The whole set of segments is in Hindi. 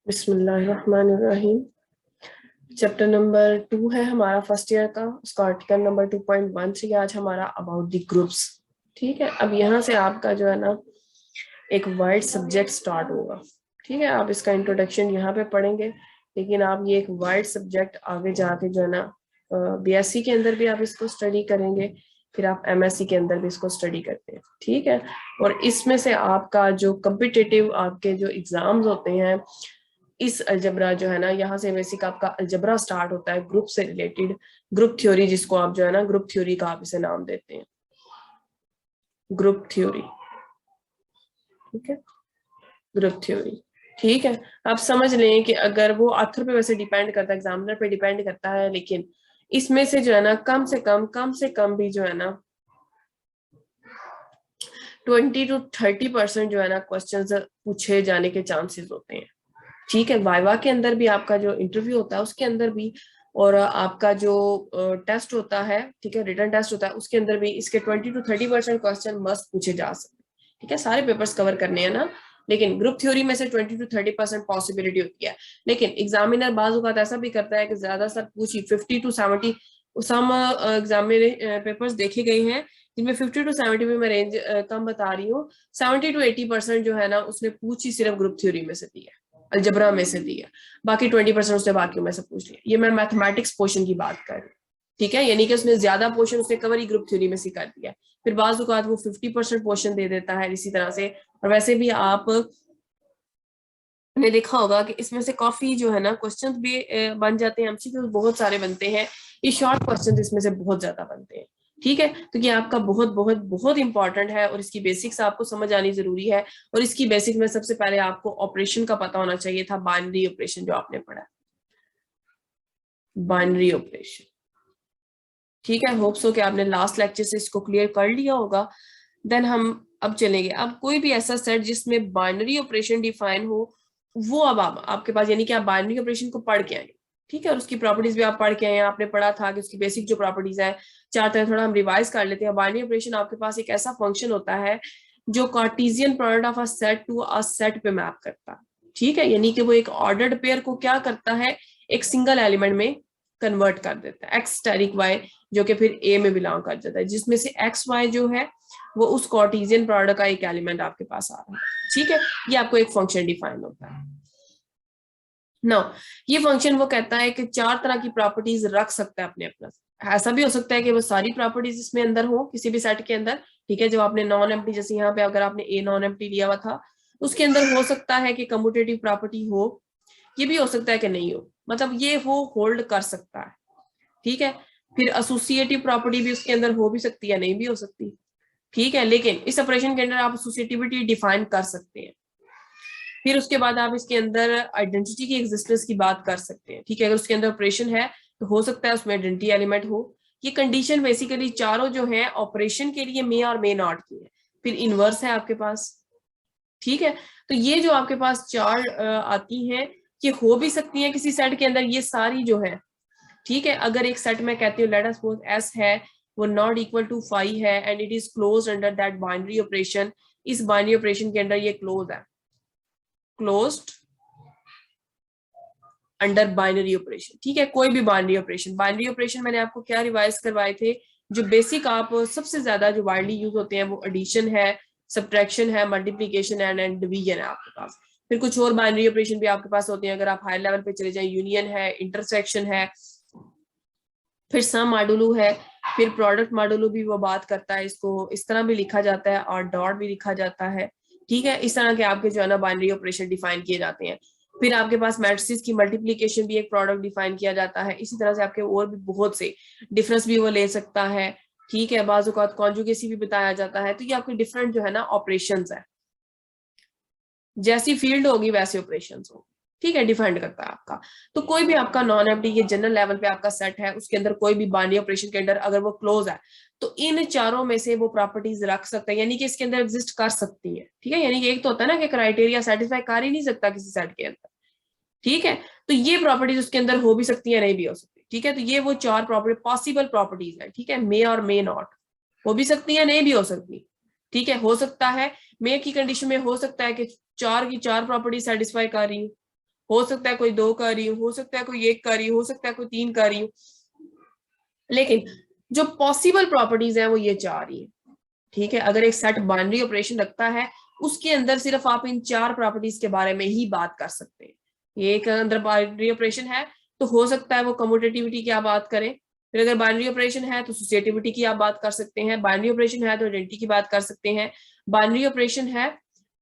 बिस्मिल्लाहिर्रहमानिर्रहीम। चैप्टर नंबर 2 है हमारा फर्स्ट ईयर का, उसका आर्टिकल नंबर 2.1 से आज हमारा अबाउट द ग्रुप्स। ठीक है, अब यहाँ से आपका जो है ना एक वाइड सब्जेक्ट स्टार्ट होगा। ठीक है, आप इसका इंट्रोडक्शन यहाँ पे पढ़ेंगे, लेकिन आप ये एक वाइड सब्जेक्ट आगे जाके जो है ना बीएससी के अंदर भी आप इसको स्टडी करेंगे, फिर आप एमएससी के अंदर भी इसको स्टडी करते हैं। ठीक है, और इसमें से आपका जो कम्पिटिटिव आपके जो एग्जाम्स होते हैं, इस अलजबरा जो है ना, यहाँ से बेसिक आपका अलजबरा स्टार्ट होता है ग्रुप से रिलेटेड, ग्रुप थ्योरी, जिसको आप जो है ना ग्रुप थ्योरी का आप इसे नाम देते हैं, ग्रुप थ्योरी। ठीक है, ग्रुप थ्योरी। ठीक है, आप समझ लें कि अगर वो ऑथर पे वैसे डिपेंड करता है, एग्जामिनर पे डिपेंड करता है, लेकिन इसमें से जो है ना कम से कम भी जो है ना 20 to 30% जो है ना क्वेश्चंस पूछे जाने के चांसेस होते हैं। ठीक है, वाइवा के अंदर भी आपका जो इंटरव्यू होता है उसके अंदर भी, और आपका जो टेस्ट होता है, ठीक है, रिटन टेस्ट होता है, उसके अंदर भी इसके 20 to 30% क्वेश्चन मस्ट पूछे जा सकते हैं। ठीक है, सारे पेपर्स कवर करने हैं ना, लेकिन ग्रुप थ्योरी में से 20 to 30% पॉसिबिलिटी होती है। लेकिन एग्जामिनर बाज़ औक़ात ऐसा भी करता है कि ज्यादातर पूछी 50 to 70 सम एग्जामिनर पेपर्स देखे गए हैं जिनमें 50 to 70 में मैं रेंज कम बता रही हूँ, 70 to 80% जो है ना उसने पूछी सिर्फ ग्रुप थ्योरी में से दी है, अलजबरा में से दी है, बाकी 20% उसने बाकियों में से पूछ लिया। ये मैं मैथमेटिक्स पोर्शन की बात कर रही हूँ। ठीक है, यानी कि उसने ज्यादा पोर्शन उसने कवर ही ग्रुप थ्योरी में से कर दिया, फिर बाज़ औक़ात वो 50% पोर्शन दे देता है इसी तरह से। और वैसे भी आप ने देखा होगा कि इसमें से काफी जो है ना क्वेश्चंस भी बन जाते हैं, एमसीक्यूज बहुत सारे बनते हैं, ये शॉर्ट क्वेश्चंस इसमें से बहुत ज्यादा बनते हैं। ठीक है, तो ये आपका बहुत बहुत बहुत इंपॉर्टेंट है और इसकी बेसिक्स आपको समझ आनी जरूरी है। और इसकी बेसिक में सबसे पहले आपको ऑपरेशन का पता होना चाहिए था, बाइनरी ऑपरेशन जो आपने पढ़ा, बाइनरी ऑपरेशन। ठीक है, होप सो कि आपने लास्ट लेक्चर से इसको क्लियर कर लिया होगा। देन हम अब चलेंगे, अब कोई भी ऐसा सेट जिसमें बाइनरी ऑपरेशन डिफाइन हो, वो अब आपके पास, यानी कि आप बाइनरी ऑपरेशन को पढ़ के आए। ठीक है, और उसकी प्रॉपर्टीज भी आप पढ़ के आए हैं, आपने पढ़ा था कि उसकी बेसिक जो प्रॉपर्टीज है चार तरह, थोड़ा हम रिवाइज कर लेते हैं। बाइनरी ऑपरेशन आपके पास एक ऐसा फंक्शन होता है जो Cartesian product of a set to a set पे मैप करता है। ठीक है, यानी कि वो एक ऑर्डर्ड पेयर को क्या करता है, एक सिंगल एलिमेंट में कन्वर्ट कर देता है, एक्स स्टेरिक वाई, जो कि फिर ए में बिलोंग कर जाता है, जिसमें से एक्स वाई जो है वो उस कार्टेशियन प्रोडक्ट का एक एलिमेंट आपके पास आ रहा है। ठीक है, ये आपको एक फंक्शन डिफाइन होता है। नो, ये फंक्शन वो कहता है कि चार तरह की प्रॉपर्टीज रख सकता है अपने अपना। ऐसा भी हो सकता है कि वो सारी प्रॉपर्टीज इसमें अंदर हो किसी भी सेट के अंदर। ठीक है, जो आपने नॉन एम्प्टी, जैसे यहाँ पे अगर आपने ए नॉन एम्प्टी लिया हुआ था, उसके अंदर हो सकता है कि कम्यूटेटिव प्रॉपर्टी हो, ये भी हो सकता है कि नहीं हो, मतलब ये वो होल्ड कर सकता है। ठीक है, फिर एसोसिएटिव प्रॉपर्टी भी उसके अंदर हो भी सकती है, नहीं भी हो सकती। ठीक है, लेकिन इस ऑपरेशन के अंदर आप एसोसिएटिविटी डिफाइन कर सकते हैं। फिर उसके बाद आप इसके अंदर आइडेंटिटी की एग्जिस्टेंस की बात कर सकते हैं। ठीक है, अगर उसके अंदर ऑपरेशन है तो हो सकता है उसमें आइडेंटिटी एलिमेंट हो। ये कंडीशन बेसिकली चारों जो है ऑपरेशन के लिए मे और मे नॉट की है। फिर इनवर्स है आपके पास। ठीक है, तो ये जो आपके पास चार आती हैं, ये हो भी सकती हैं किसी सेट के अंदर, ये सारी जो है। ठीक है, अगर एक सेट में कहती हूँ लेट अस सपोज एस है, वो नॉट इक्वल टू 5 है and it is close under that binary operation, इस बाइनरी ऑपरेशन के अंदर ये क्लोज है, क्लोज्ड अंडर बाइनरी ऑपरेशन। ठीक है, कोई भी बाइनरी ऑपरेशन, बाइनरी ऑपरेशन मैंने आपको क्या रिवाइज करवाए थे, जो बेसिक आप सबसे ज्यादा जो वाइडली यूज होते हैं वो एडिशन है, सब्ट्रैक्शन है, मल्टीप्लीकेशन एंड डिवीजन है आपके पास। फिर कुछ और बाइनरी ऑपरेशन भी आपके पास होते हैं, अगर आप हायर लेवल पे चले जाए, यूनियन है, इंटरसेक्शन है, फिर सम मॉडुलो है, फिर प्रोडक्ट मॉडुलो भी वो बात करता है, इसको इस तरह भी लिखा जाता है और डॉट भी लिखा जाता है। ठीक है, इस तरह के आपके जो है ना बाइनरी ऑपरेशन डिफाइन किए जाते हैं। फिर आपके पास मैट्रिसेस की मल्टीप्लिकेशन भी एक प्रोडक्ट डिफाइन किया जाता है। इसी तरह से आपके और भी बहुत से डिफरेंस भी वो ले सकता है। ठीक है, बाज़ औक़ात कॉन्जुगेसी भी बताया जाता है। तो ये आपके डिफरेंट जो है ना ऑपरेशंस है, जैसी फील्ड होगी वैसे ऑपरेशंस होंगे। ठीक है, डिफाइंड करता है आपका। तो कोई भी आपका नॉन एम्प्टी, ये जनरल लेवल पे आपका सेट है, उसके अंदर कोई भी बाइनरी ऑपरेशन के अंदर अगर वो क्लोज है तो इन चारों में से वो प्रॉपर्टीज रख सकते हैं, यानी कि इसके अंदर एग्जिस्ट कर सकती है। ठीक है, यानी कि एक तो होता है ना कि क्राइटेरिया सेटिस्फाई कर ही नहीं सकता किसी सेट के अंदर। ठीक है, तो ये प्रॉपर्टीज उसके अंदर हो भी सकती है, नहीं भी हो सकती। ठीक है, तो ये वो चार प्रॉपर्टी पॉसिबल प्रॉपर्टीज है। ठीक है, मे और मे नॉट हो भी सकती है, नहीं भी हो सकती। ठीक है, हो सकता है मे की कंडीशन में हो सकता है कि 4 की 4 प्रॉपर्टी सेटिस्फाई कर रही हो सकता है कोई 2 कर रही हो सकता है कोई 1 कर रही हो सकता है कोई 3 कर रही हो, लेकिन जो पॉसिबल प्रॉपर्टीज है वो ये 4 ही है। ठीक है, अगर एक सेट बाइनरी ऑपरेशन रखता है उसके अंदर सिर्फ आप इन 4 प्रॉपर्टीज के बारे में ही बात कर सकते हैं। ये एक अंदर बाइनरी ऑपरेशन है तो हो सकता है वो कम्यूटेटिविटी की आप बात करें, फिर अगर बाइनरी ऑपरेशन है तो एसोसिएटिविटी की आप बात कर सकते हैं, बाइनरी ऑपरेशन है तो आइडेंटिटी की बात कर सकते हैं, बाइनरी ऑपरेशन है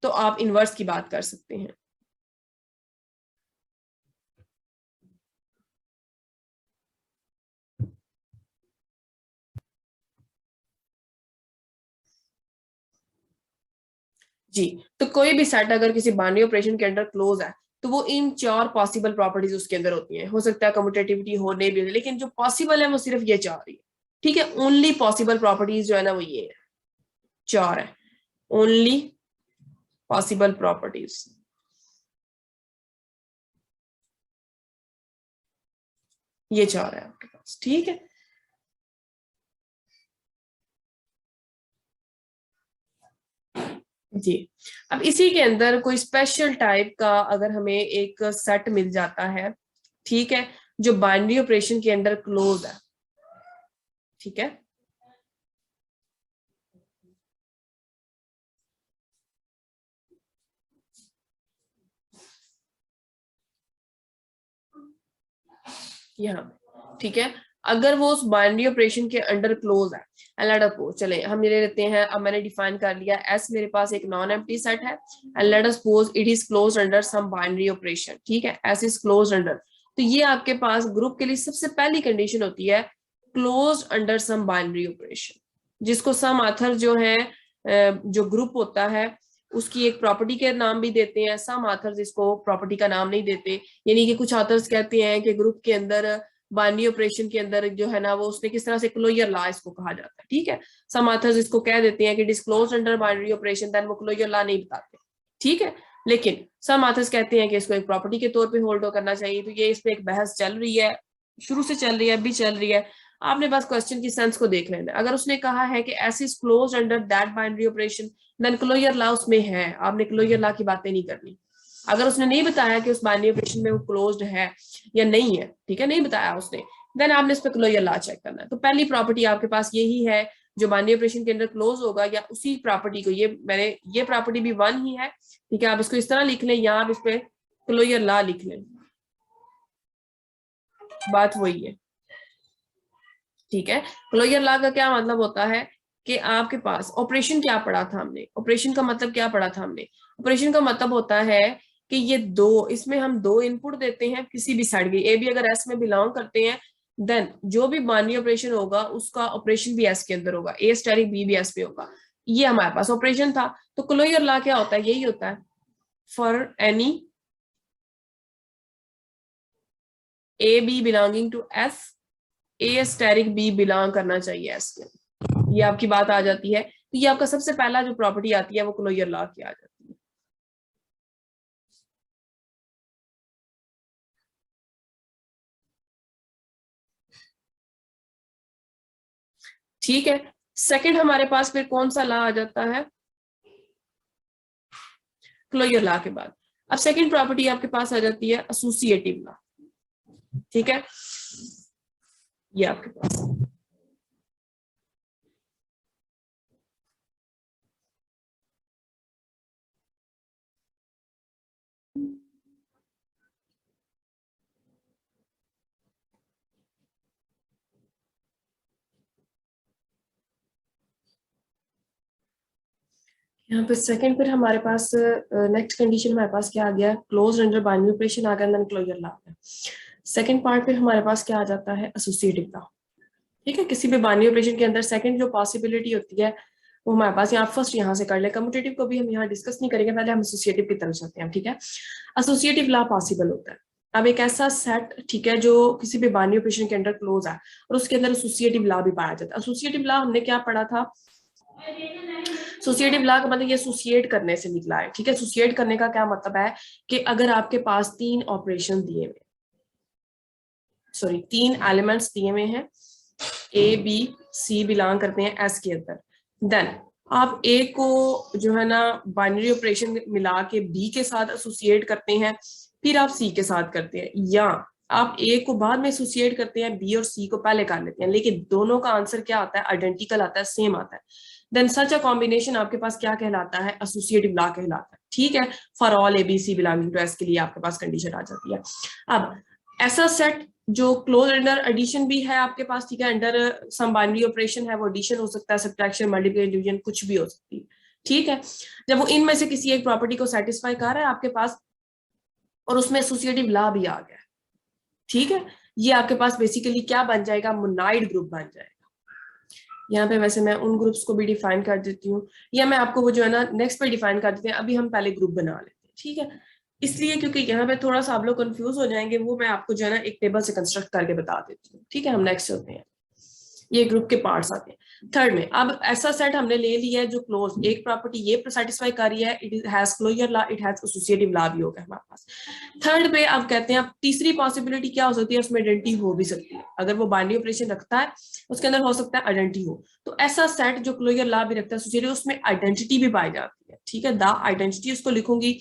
तो आप इनवर्स की बात कर सकते हैं। जी, तो कोई भी सेट अगर किसी बाइनरी ऑपरेशन के अंडर क्लोज है तो वो इन 4 पॉसिबल प्रॉपर्टीज उसके अंदर होती हैं। हो सकता है कम्यूटेटिविटी हो नहीं भी, लेकिन जो पॉसिबल है वो सिर्फ ये 4 ही है। ठीक है, ओनली पॉसिबल प्रॉपर्टीज जो है ना वो ये है, 4 है, ओनली पॉसिबल प्रॉपर्टीज। ये 4 है आपके पास। ठीक है, जी। अब इसी के अंदर कोई स्पेशल टाइप का अगर हमें एक सेट मिल जाता है, ठीक है, जो बाइनरी ऑपरेशन के अंदर क्लोज है, ठीक है, यहाँ, ठीक है, अगर वो उस बाइनरी ऑपरेशन के अंडर क्लोज है, लेट अस सपोज, चले हम ये ले लेते हैं, अब मैंने डिफाइन कर लिया एस मेरे पास एक नॉन एम्प्टी सेट है and let us suppose it is closed under some binary operation. ठीक है, एस इज क्लोज्ड अंडर, तो ये आपके पास ग्रुप के लिए सबसे पहली कंडीशन होती है closed under some binary operation, जिसको सम ऑथर जो है जो ग्रुप होता है उसकी एक प्रॉपर्टी के नाम भी देते हैं, सम ऑथर्स इसको प्रॉपर्टी का नाम नहीं देते। यानी कि कुछ ऑथर्स कहते हैं कि ग्रुप के अंदर बाइनरी ऑपरेशन के अंदर जो है ना वो उसने किस तरह से क्लोजर लॉ इसको कहा जाता है। ठीक है, सम ऑथर्स इसको कह देते हैं कि disclose under binary operation, then वो क्लोजर लॉ नहीं बताते। ठीक है, लेकिन सम ऑथर्स कहते हैं कि इसको एक प्रॉपर्टी के तौर पे होल्ड करना चाहिए। तो ये इस पे एक बहस चल रही है, शुरू से चल रही है, अभी चल रही है। आपने बस क्वेश्चन की सेंस को देख लेना। अगर उसने कहा है कि S is close under that binary operation, then closure law उसमें है, आपने क्लोजर लॉ की बातें नहीं करनी। अगर उसने नहीं बताया कि उस बाइनरी ऑपरेशन में वो क्लोज्ड है या नहीं है, ठीक है, नहीं बताया उसने, देन आपने इस पर क्लोजर लॉ चेक करना है। तो पहली प्रॉपर्टी आपके पास यही है जो बाइनरी ऑपरेशन के अंदर क्लोज होगा, या उसी प्रॉपर्टी को, ये प्रॉपर्टी भी 1 ही है। ठीक है, आप इसको इस तरह लिख लें या आप इस पे क्लोजर लॉ लिख लें, बात वही है। ठीक है, क्लोजर लॉ का क्या मतलब होता है कि आपके पास ऑपरेशन क्या पढ़ा था हमने, ऑपरेशन का मतलब क्या पढ़ा था हमने, ऑपरेशन का मतलब होता है कि ये दो, इसमें हम 2 इनपुट देते हैं किसी भी साइड की, ए भी अगर एस में बिलोंग करते हैं, देन जो भी बाइनरी ऑपरेशन होगा उसका ऑपरेशन भी एस के अंदर होगा, ए स्टेरिक बी भी एस पे होगा। ये हमारे पास ऑपरेशन था। तो क्लोजर लॉ क्या होता है, यही होता है, for any A B belonging to S, A asterisk B belong करना चाहिए एस के। ये आपकी बात आ जाती है। तो ये आपका सबसे पहला जो प्रॉपर्टी आती है वो क्लोजर लॉ की आ जाती है। ठीक है, सेकंड हमारे पास फिर कौन सा लॉ आ जाता है क्लोजर लॉ के बाद? अब सेकंड प्रॉपर्टी आपके पास आ जाती है एसोसिएटिव लॉ। ठीक है, ये आपके पास यहाँ पे सेकंड फिर हमारे पास नेक्स्ट कंडीशन हमारे पास क्या आ गया, क्लोज अंडर बाइनरी ऑपरेशन आ गया, देन क्लोजर लॉ आ गया। सेकंड पार्ट फिर हमारे पास क्या आ जाता है, एसोसिएटिव लॉ। ठीक है, किसी भी बाइनरी ऑपरेशन के अंदर सेकंड जो पॉसिबिलिटी होती है वो हमारे पास, यहाँ फर्स्ट यहाँ से कर ले, कम्यूटेटिव को भी हम यहाँ डिस्कस नहीं करेंगे, पहले हम एसोसिएटिव की तरफ चलते हैं। ठीक है, एसोसिएटिव लॉ पॉसिबल होता है। अब एक ऐसा सेट, ठीक है, जो किसी भी बाइनरी ऑपरेशन के अंदर क्लोज है और उसके अंदर एसोसिएटिव लॉ भी पाया जाता है। एसोसिएटिव लॉ हमने क्या पढ़ा था, एसोसिएटिव लॉ का मतलब ये एसोसिएट करने से निकला है। ठीक है, एसोसिएट करने का क्या मतलब है कि अगर आपके पास 3 ऑपरेशन दिए हुए, सॉरी 3 एलिमेंट्स दिए हुए हैं, ए बी सी बिलोंग करते हैं एस के अंदर, देन आप ए को जो है ना बाइनरी ऑपरेशन मिला के बी के साथ एसोसिएट करते हैं, फिर आप सी के साथ करते हैं, या आप ए को बाद में एसोसिएट करते हैं, बी और सी को पहले कर लेते हैं, लेकिन दोनों का आंसर क्या आता है, आइडेंटिकल आता है, सेम आता है, देन सच अ कॉम्बिनेशन आपके पास क्या कहलाता है, एसोसिएटिव लॉ कहलाता है। ठीक है, for all ABC belonging to S के लिए आपके पास कंडीशन आ जाती है। अब ऐसा सेट जो क्लोज अंडर एडिशन भी है आपके पास, ठीक है, अंडर सम बाइनरी ऑपरेशन है, वो एडिशन हो सकता है, सब्ट्रैक्शन, मल्टीप्लिकेशन, डिवीजन, कुछ भी हो सकती है। ठीक है, जब वो इनमें से किसी एक प्रॉपर्टी को सेटिस्फाई कर रहा है आपके पास और उसमें एसोसिएटिव लॉ भी आ गया, ठीक है, ये आपके पास बेसिकली क्या बन जाएगा, मोनाइड ग्रुप बन जाएगा। यहाँ पे वैसे मैं उन ग्रुप्स को भी डिफाइन कर देती हूँ, या मैं आपको वो जो है ना नेक्स्ट पे डिफाइन कर देते हैं, अभी हम पहले ग्रुप बना लेते हैं। ठीक है, इसलिए क्योंकि यहाँ पे थोड़ा सा आप लोग कंफ्यूज हो जाएंगे, वो मैं आपको जो है ना एक टेबल से कंस्ट्रक्ट करके बता देती हूँ। ठीक है, हम नेक्स्ट चलते हैं, ये ग्रुप के पार्ट्स आते हैं। थर्ड में अब ऐसा सेट हमने ले लिया है जो क्लोज, एक प्रॉपर्टी ये सेटिस्फाई कर रही है, it has closure law, it has associative law भी होगा हमारे पास। थर्ड पे अब कहते हैं, अब तीसरी पॉसिबिलिटी क्या हो सकती है, उसमें आइडेंटिटी हो भी सकती है, अगर वो बाइनरी ऑपरेशन रखता है उसके अंदर हो सकता है आइडेंटिटी हो, तो ऐसा सेट जो क्लोजर लॉ भी रखता है एसोसिएटिव, उसमें आइडेंटिटी भी पाई जाती है। ठीक है, द आइडेंटिटी उसको लिखूंगी,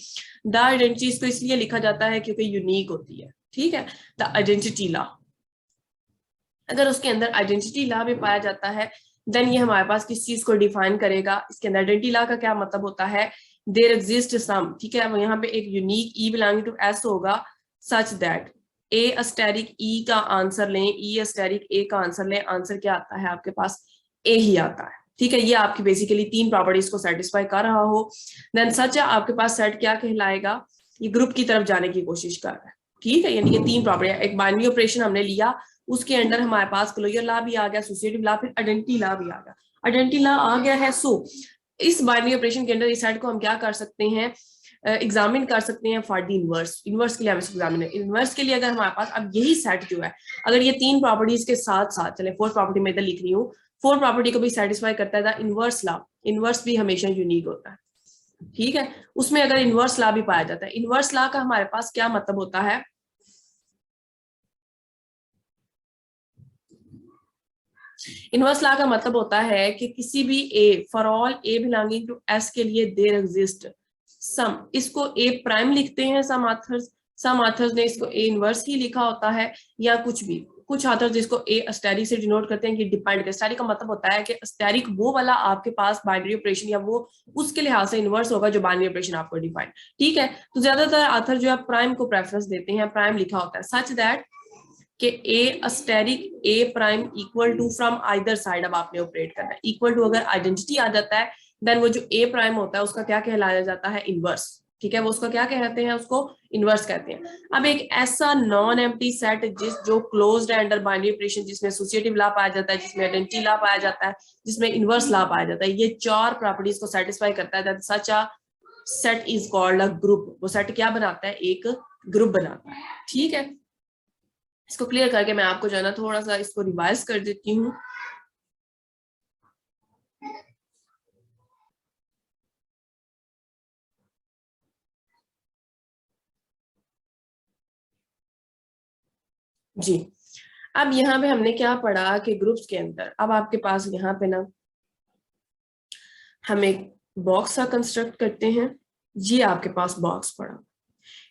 द आइडेंटिटी इसको इसलिए लिखा जाता है क्योंकि यूनिक होती है। ठीक है, द आइडेंटिटी लॉ, अगर उसके अंदर आइडेंटिटी लॉ भी पाया जाता है, देन ये हमारे पास किस चीज को डिफाइन करेगा, इसके अंदर आइडेंटिटी लॉ का क्या मतलब होता है, देयर एग्जिस्ट सम, ठीक है, यहाँ पे एक unique E belonging to S होगा, सच दैट ए अस्टेरिक ई का आंसर लें, ई अस्टेरिक ए का आंसर लें, आंसर क्या आता है आपके पास, ए ही आता है। ठीक है, ये आपकी बेसिकली तीन प्रॉपर्टीज को सेटिस्फाई कर रहा हो, देन सच आपके पास सेट क्या कहलाएगा, ये ग्रुप की तरफ जाने की कोशिश कर रहा है। ठीक है, यानी कि तीन प्रॉपर्टी, एक बाइनरी ऑपरेशन हमने लिया, उसके अंदर हमारे पास क्लोजर लॉ भी आ गया, एसोसिएटिव लॉ, फिर आइडेंटिटी लॉ भी आ गया, आइडेंटिटी लॉ आ गया है। सो इस बाइनरी ऑपरेशन के अंदर इस सेट को हम क्या कर सकते हैं, एग्जामिन कर सकते हैं फॉर द इनवर्स, इनवर्स के लिए हम इसको एग्जामिन, इनवर्स के लिए अगर हमारे पास अब यही सेट जो है, अगर ये तीन प्रॉपर्टीज के साथ साथ, चले फोर्थ प्रॉपर्टी में इधर लिख रही हूँ, फोर्थ प्रॉपर्टी को भी सेटिस्फाई करता है, द इनवर्स लॉ, इनवर्स भी हमेशा यूनिक होता है। ठीक है, उसमें अगर इनवर्स लॉ भी पाया जाता है, इनवर्स लॉ का हमारे पास क्या मतलब होता है, इनवर्स लॉ का मतलब होता है कि किसी भी a, for all a belonging to S के लिए देयर एग्जिस्ट सम, इसको ए प्राइम लिखते हैं सम ऑथर्स ने इसको ए इनवर्स ही लिखा होता है, या कुछ भी, कुछ ऑथर्स जिसको ए अस्टेरिक से डिनोट करते हैं कि डिपेंड कर, अस्टेरिक का मतलब होता है कि अस्टेरिक वो वाला आपके पास बाइनरी ऑपरेशन या वो उसके लिहाज से इनवर्स होगा जो बाइनरी ऑपरेशन आपको डिफाइन। ठीक है, तो ज्यादातर ऑथर जो है प्राइम को प्रेफरेंस देते हैं, प्राइम लिखा होता है, सच दैट कि a asterisk a prime equal to from either side, अब आपने ऑपरेट करना है, इक्वल टू अगर आइडेंटिटी आ जाता है, देन वो जो ए प्राइम होता है उसका क्या कहलाया जाता है, इनवर्स। ठीक है, वो उसका क्या कहते हैं, उसको इनवर्स कहते हैं। अब एक ऐसा नॉन एम्प्टी सेट जो क्लोज्ड है अंडर बाइनरी ऑपरेशन, जिसमें एसोसिएटिव लॉ पाया जाता है, जिसमें आइडेंटिटी लॉ पाया जाता है, जिसमें इनवर्स लॉ पाया जाता है, ये चार प्रॉपर्टीज को सेटिस्फाई करता है, that such a set is called a group. वो सेट क्या बनाता है, एक ग्रुप बनाता है। ठीक है, इसको क्लियर करके मैं आपको जो है ना थोड़ा सा इसको रिवाइज कर देती हूँ। जी, अब यहाँ पे हमने क्या पढ़ा कि ग्रुप्स के अंदर अब आपके पास यहाँ पे ना हम एक बॉक्स सा कंस्ट्रक्ट करते हैं, ये आपके पास बॉक्स पड़ा,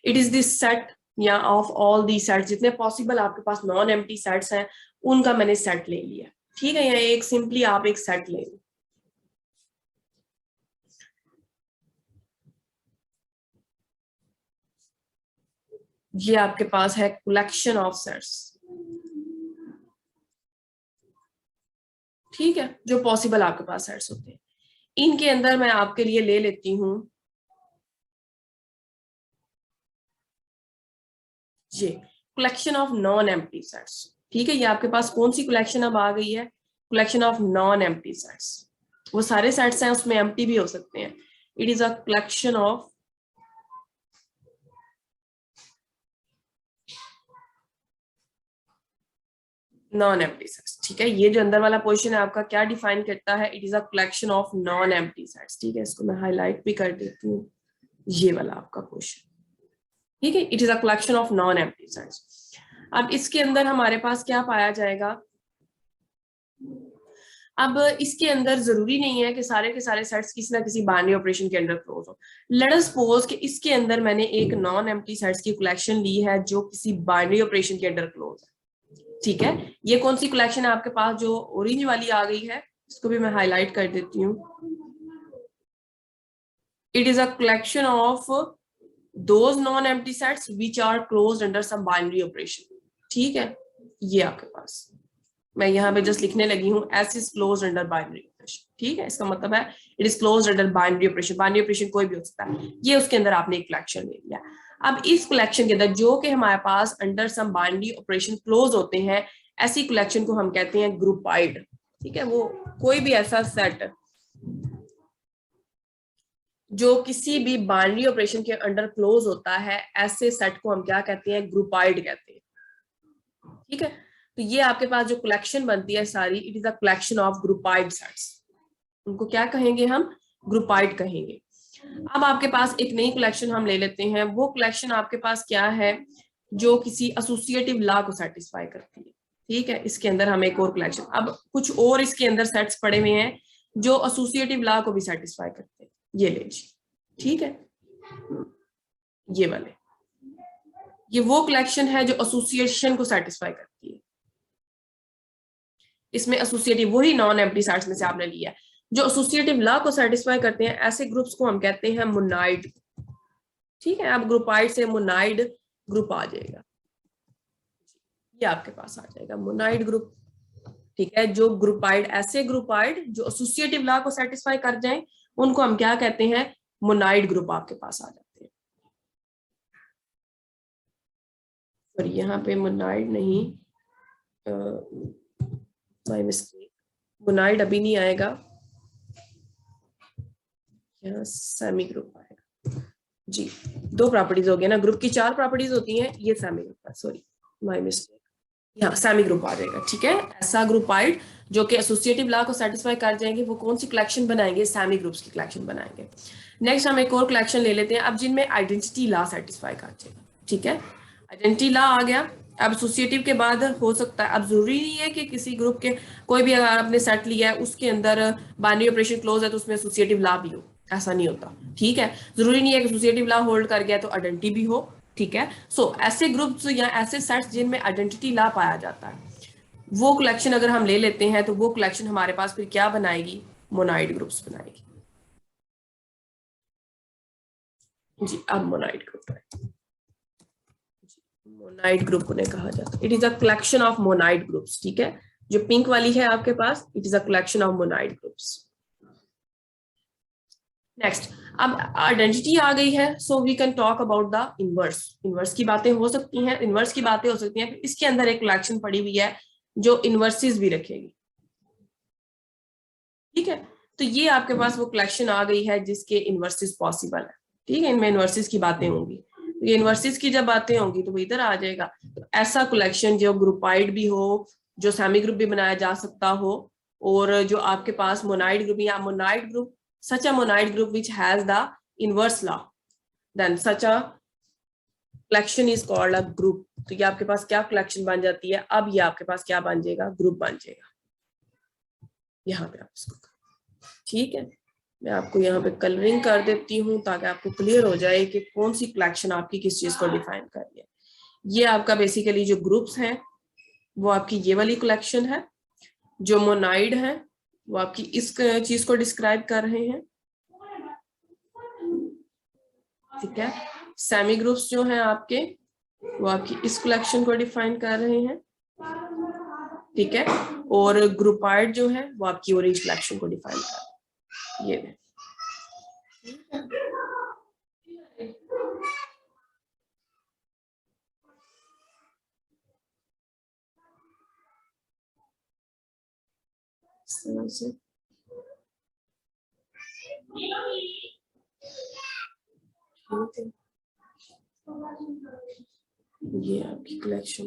इट इज दिस सेट या ऑफ ऑल दी सेट, जितने पॉसिबल आपके पास नॉन एम्प्टी सेट्स हैं उनका मैंने सेट ले लिया। ठीक है, यहाँ एक सिंपली आप एक सेट ले लो, ये आपके पास है कलेक्शन ऑफ सेट्स। ठीक है, जो पॉसिबल आपके पास सेट्स होते हैं, इनके अंदर मैं आपके लिए ले लेती हूं ये collection of non empty sets. ठीक है, ये आपके पास कौन सी कलेक्शन अब आ गई है, collection of non empty sets. वो सारे सेट्स हैं, उसमें एम्प्टी भी हो सकते हैं, it is a collection of non empty sets. ठीक है, ये जो अंदर वाला पोर्शन है आपका क्या डिफाइन करता है, it is a collection of non empty sets. ठीक है, इसको मैं हाईलाइट भी कर देती हूँ, ये वाला आपका पोर्शन। ठीक है, it is a collection of non empty sets. अब इसके अंदर हमारे पास क्या पाया जाएगा, अब इसके अंदर जरूरी नहीं है कि सारे के सारे सेट्स किसी ना किसी बाइनरी ऑपरेशन के अंडर क्लोज हो। लेट अस सपोज कि इसके अंदर मैंने एक नॉन एम्प्टी सेट्स की कलेक्शन ली है जो किसी बाइनरी ऑपरेशन के अंडर क्लोज है। ठीक है, ये कौन सी कलेक्शन है आपके पास? जो ऑरेंज वाली आ गई है, इसको भी मैं हाईलाइट कर देती हूँ। It is a collection of those non empty sets which are closed under some binary operation. ठीक है, ये आपके पास मैं यहाँ पे जस्ट लिखने लगी हूँ, S is closed under binary operation. ठीक है, इसका मतलब है it is closed under binary operation. Binary operation कोई भी हो सकता है, ये उसके अंदर आपने एक कलेक्शन ले लिया। अब इस कलेक्शन के अंदर जो कि हमारे पास under some binary operation close होते हैं, ऐसी कलेक्शन को हम कहते हैं ग्रुपाइड। ठीक है, वो कोई भी ऐसा सेट जो किसी भी बाइनरी ऑपरेशन के अंडर क्लोज होता है, ऐसे सेट को हम क्या कहते हैं? ग्रुपाइड कहते हैं। ठीक है, तो ये आपके पास जो कलेक्शन बनती है सारी, it is a collection of groupoid sets. उनको क्या कहेंगे हम? ग्रुपाइड कहेंगे। अब आपके पास एक नई कलेक्शन हम ले लेते हैं। वो कलेक्शन आपके पास क्या है? जो किसी एसोसिएटिव लॉ को सेटिस्फाई करती है। ठीक है, इसके अंदर हम एक और कलेक्शन, अब कुछ और इसके अंदर सेट्स पड़े हुए हैं जो एसोसिएटिव लॉ को भी सेटिस्फाई करते हैं। ये ले जी, ठीक है, ये वाले, ये वो कलेक्शन है जो एसोसिएशन को सेटिस्फाई करती है। इसमें एसोसिएटिव वही नॉन एम्प्टी सेट्स में से आपने लिया है जो एसोसिएटिव लॉ को सेटिस्फाई करते हैं। ऐसे ग्रुप्स को हम कहते हैं मोनाइड। ठीक है, अब ग्रुपाइड से मोनाइड ग्रुप आ जाएगा, ये आपके पास आ जाएगा मोनाइड ग्रुप। ठीक है, जो ग्रुपाइड, ऐसे ग्रुपाइड जो एसोसिएटिव लॉ को सेटिस्फाई कर जाएं, उनको हम क्या कहते हैं? मोनाइड ग्रुप आपके पास आ जाते हैं। और यहाँ पे मोनाइड नहीं, माय मिस्टेक, मोनाइड अभी नहीं आएगा, यहाँ सेमी ग्रुप आएगा जी। दो प्रॉपर्टीज हो गया ना, ग्रुप की 4 प्रॉपर्टीज होती हैं, ये सेमी ग्रुप है, सॉरी माय मिस्टेक, यहाँ सेमी ग्रुप आ जाएगा। ठीक है, ऐसा ग्रुपाइड जो कि एसोसिएटिव लॉ को सेटिस्फाई कर जाएंगे, वो कौन सी कलेक्शन बनाएंगे? सेमी ग्रुप्स की कलेक्शन बनाएंगे। नेक्स्ट हम एक और कलेक्शन ले लेते हैं, अब जिनमें आइडेंटिटी लॉ सेटिस्फाई कर जाएगा। ठीक है, आइडेंटिटी लॉ आ गया। अब एसोसिएटिव के बाद हो सकता है, अब जरूरी नहीं है कि किसी ग्रुप के कोई भी अगर आपने सेट लिया है उसके अंदर बाइनरी ऑपरेशन क्लोज है तो उसमें एसोसिएटिव लॉ भी हो, ऐसा नहीं होता। ठीक है, जरूरी नहीं है कि एसोसिएटिव लॉ होल्ड कर गया तो आइडेंटिटी भी हो। ठीक है, सो ऐसे ग्रुप्स या ऐसे सेट्स जिनमें आइडेंटिटी लॉ पाया जाता है, वो कलेक्शन अगर हम ले लेते हैं तो वो कलेक्शन हमारे पास फिर क्या बनाएगी? मोनाइड ग्रुप्स बनाएगी जी। अब मोनाइड ग्रुप है, मोनाइड ग्रुप उन्हें कहा जाता है। It is a collection of monoid groups. ठीक है, जो पिंक वाली है आपके पास, it is a collection of monoid groups. Next, अब आइडेंटिटी आ गई है, so we can talk about the inverse. Inverse की बातें हो सकती हैं, इनवर्स की बातें हो सकती हैं। इसके अंदर एक कलेक्शन पड़ी हुई है जो इनवर्सिस भी रखेगी। ठीक है, तो ये आपके पास वो कलेक्शन आ गई है जिसके इनवर्सिस पॉसिबल है। ठीक है, इनमें इनवर्सिस की बातें होंगी, तो ये इनवर्सिस की जब बातें होंगी तो वो इधर आ जाएगा। तो ऐसा कलेक्शन जो ग्रुपाइड भी हो, जो सेमी ग्रुप भी बनाया जा सकता हो, और जो आपके पास मोनाइड ग्रुप या monoid group, such a monoid group which has the inverse law, then such a collection is called a group. तो ये आपके पास क्या कलेक्शन बन जाती है? अब ये आपके पास क्या बन जाएगा? ग्रुप बन जाएगा। यहाँ पे आप इसको, ठीक है, मैं आपको यहाँ पे कलरिंग कर देती हूँ ताकि आपको क्लियर हो जाए कि कौन सी कलेक्शन आपकी किस चीज को डिफाइन कर रही है। ये आपका बेसिकली जो ग्रुप्स हैं वो आपकी ये वाली कलेक्शन है। जो मोनाइड है वो आपकी इस चीज को डिस्क्राइब कर रहे हैं। ठीक है, सेमी ग्रुप्स जो हैं आपके, वो आपकी इस कलेक्शन को डिफाइन कर रहे हैं। ठीक है, और ग्रुपाइड जो है वो आपकी ऑरेंज कलेक्शन को डिफाइन कर रहे हैं। ये ये आपकी कलेक्शन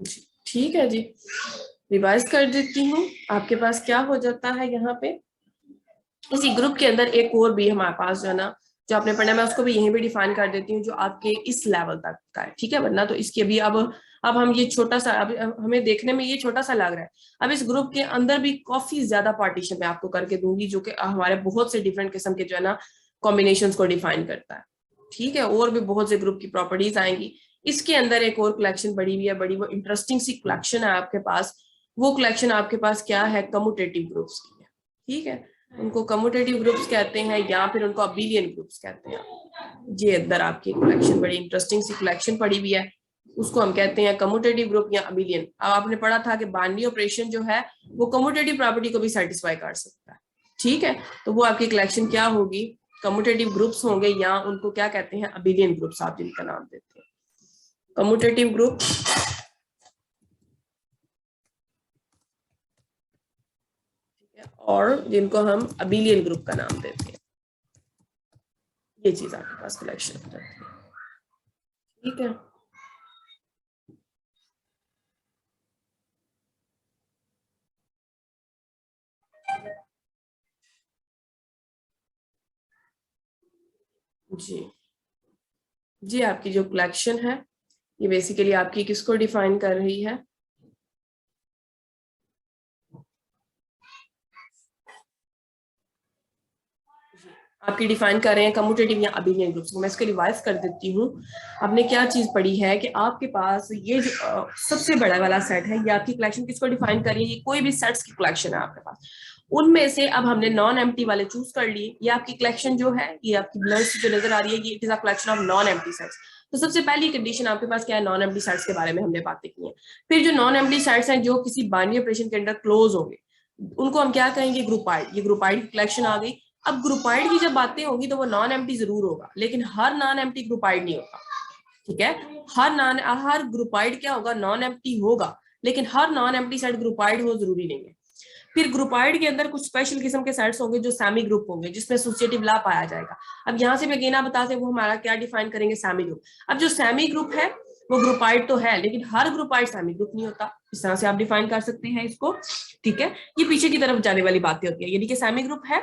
जी। ठीक है जी, रिवाइज कर देती हूँ। आपके पास क्या हो जाता है यहाँ पे, इसी ग्रुप के अंदर एक और भी हमारे पास जो है ना, जो आपने पढ़ना, मैं उसको भी यहीं पे डिफाइन कर देती हूँ, जो आपके इस लेवल तक का है। ठीक है, वरना तो इसकी अभी अब अब हम ये छोटा सा, अब हमें देखने में ये छोटा सा लग रहा है, अब इस ग्रुप के अंदर भी काफी ज्यादा पार्टीशन मैं आपको करके दूंगी जो कि हमारे बहुत से डिफरेंट किस्म के जो है ना कॉम्बिनेशंस को डिफाइन करता है। ठीक है, और भी बहुत से ग्रुप की प्रॉपर्टीज आएंगी। इसके अंदर एक और कलेक्शन पड़ी हुई है, बड़ी वो इंटरेस्टिंग सी कलेक्शन है आपके पास। वो कलेक्शन आपके पास क्या है, कम्यूटेटिव ग्रुप्स की है। ठीक है, उनको कम्यूटेटिव ग्रुप्स कहते हैं या फिर उनको अबिलियन ग्रुप्स कहते हैं। ये अंदर आपकी कलेक्शन बड़ी इंटरेस्टिंग सी कलेक्शन पड़ी हुई है, उसको हम कहते हैं कम्यूटेटिव ग्रुप या अबिलियन। अब आपने पढ़ा था कि बाइनरी ऑपरेशन जो है वो कम्यूटेटिव प्रॉपर्टी को भी सेटिस्फाई कर सकता है। ठीक है, तो वो आपकी कलेक्शन क्या होगी, कम्यूटेटिव ग्रुप्स होंगे या उनको क्या कहते हैं, अबिलियन ग्रुप्स आप जिनका नाम देते हैं। कम्यूटेटिव ग्रुप और जिनको हम अबिलियन ग्रुप का नाम देते हैं, ये चीज आपके पास कलेक्शन हो जाती है। ठीक है, जी जी, आपकी जो कलेक्शन है ये बेसिकली आपकी किसको डिफाइन कर रही है, आपकी डिफाइन कर रहे हैं कम्यूटेटिव या अबिलियन ग्रुप्स को। मैं इसको रिवाइज कर देती हूँ। आपने क्या चीज पढ़ी है कि आपके पास ये जो सबसे बड़ा वाला सेट है, ये आपकी कलेक्शन किसको डिफाइन कर रही है, ये कोई भी सेट्स की कलेक्शन है आपके पास। उनमें से अब हमने नॉन एम्प्टी वाले चूज कर लिए। ये आपकी कलेक्शन जो है, ये आपकी ब्लर्स जो नजर आ रही है, ये it is a collection of non empty sets. तो सबसे पहली कंडीशन आपके पास क्या है, नॉन एम्प्टी सेट्स के बारे में हमने बातें की हैं। फिर जो नॉन एम्प्टी सेट्स हैं जो किसी बाइनरी ऑपरेशन के अंदर क्लोज होंगे, उनको हम क्या कहेंगे, ग्रुपाइड। ये ग्रुपाइड कलेक्शन आ गई। अब ग्रुपाइड की जब बातें होंगी तो वो नॉन एम्प्टी जरूर होगा, लेकिन हर नॉन एम्प्टी ग्रुपाइड नहीं होगा। ठीक है, हर ग्रुपाइड क्या होगा, नॉन एम्प्टी होगा, लेकिन हर नॉन एम्प्टी सेट ग्रुपाइड हो जरूरी नहीं है। फिर ग्रुपाइड के अंदर कुछ स्पेशल किस्म के सेट्स होंगे जो सेमी ग्रुप होंगे, जिसमें एसोसिएटिव ला पाया जाएगा। अब यहाँ से भी अगेन आप बताते हैं वो हमारा क्या डिफाइन करेंगे, सेमी ग्रुप। अब जो सेमी ग्रुप है वो ग्रुपाइड तो है, लेकिन हर ग्रुपाइड सेमी ग्रुप नहीं होता। इस तरह से आप डिफाइन कर सकते हैं इसको। ठीक है, ये पीछे की तरफ जाने वाली बातें होती है, यानी कि सेमी ग्रुप है।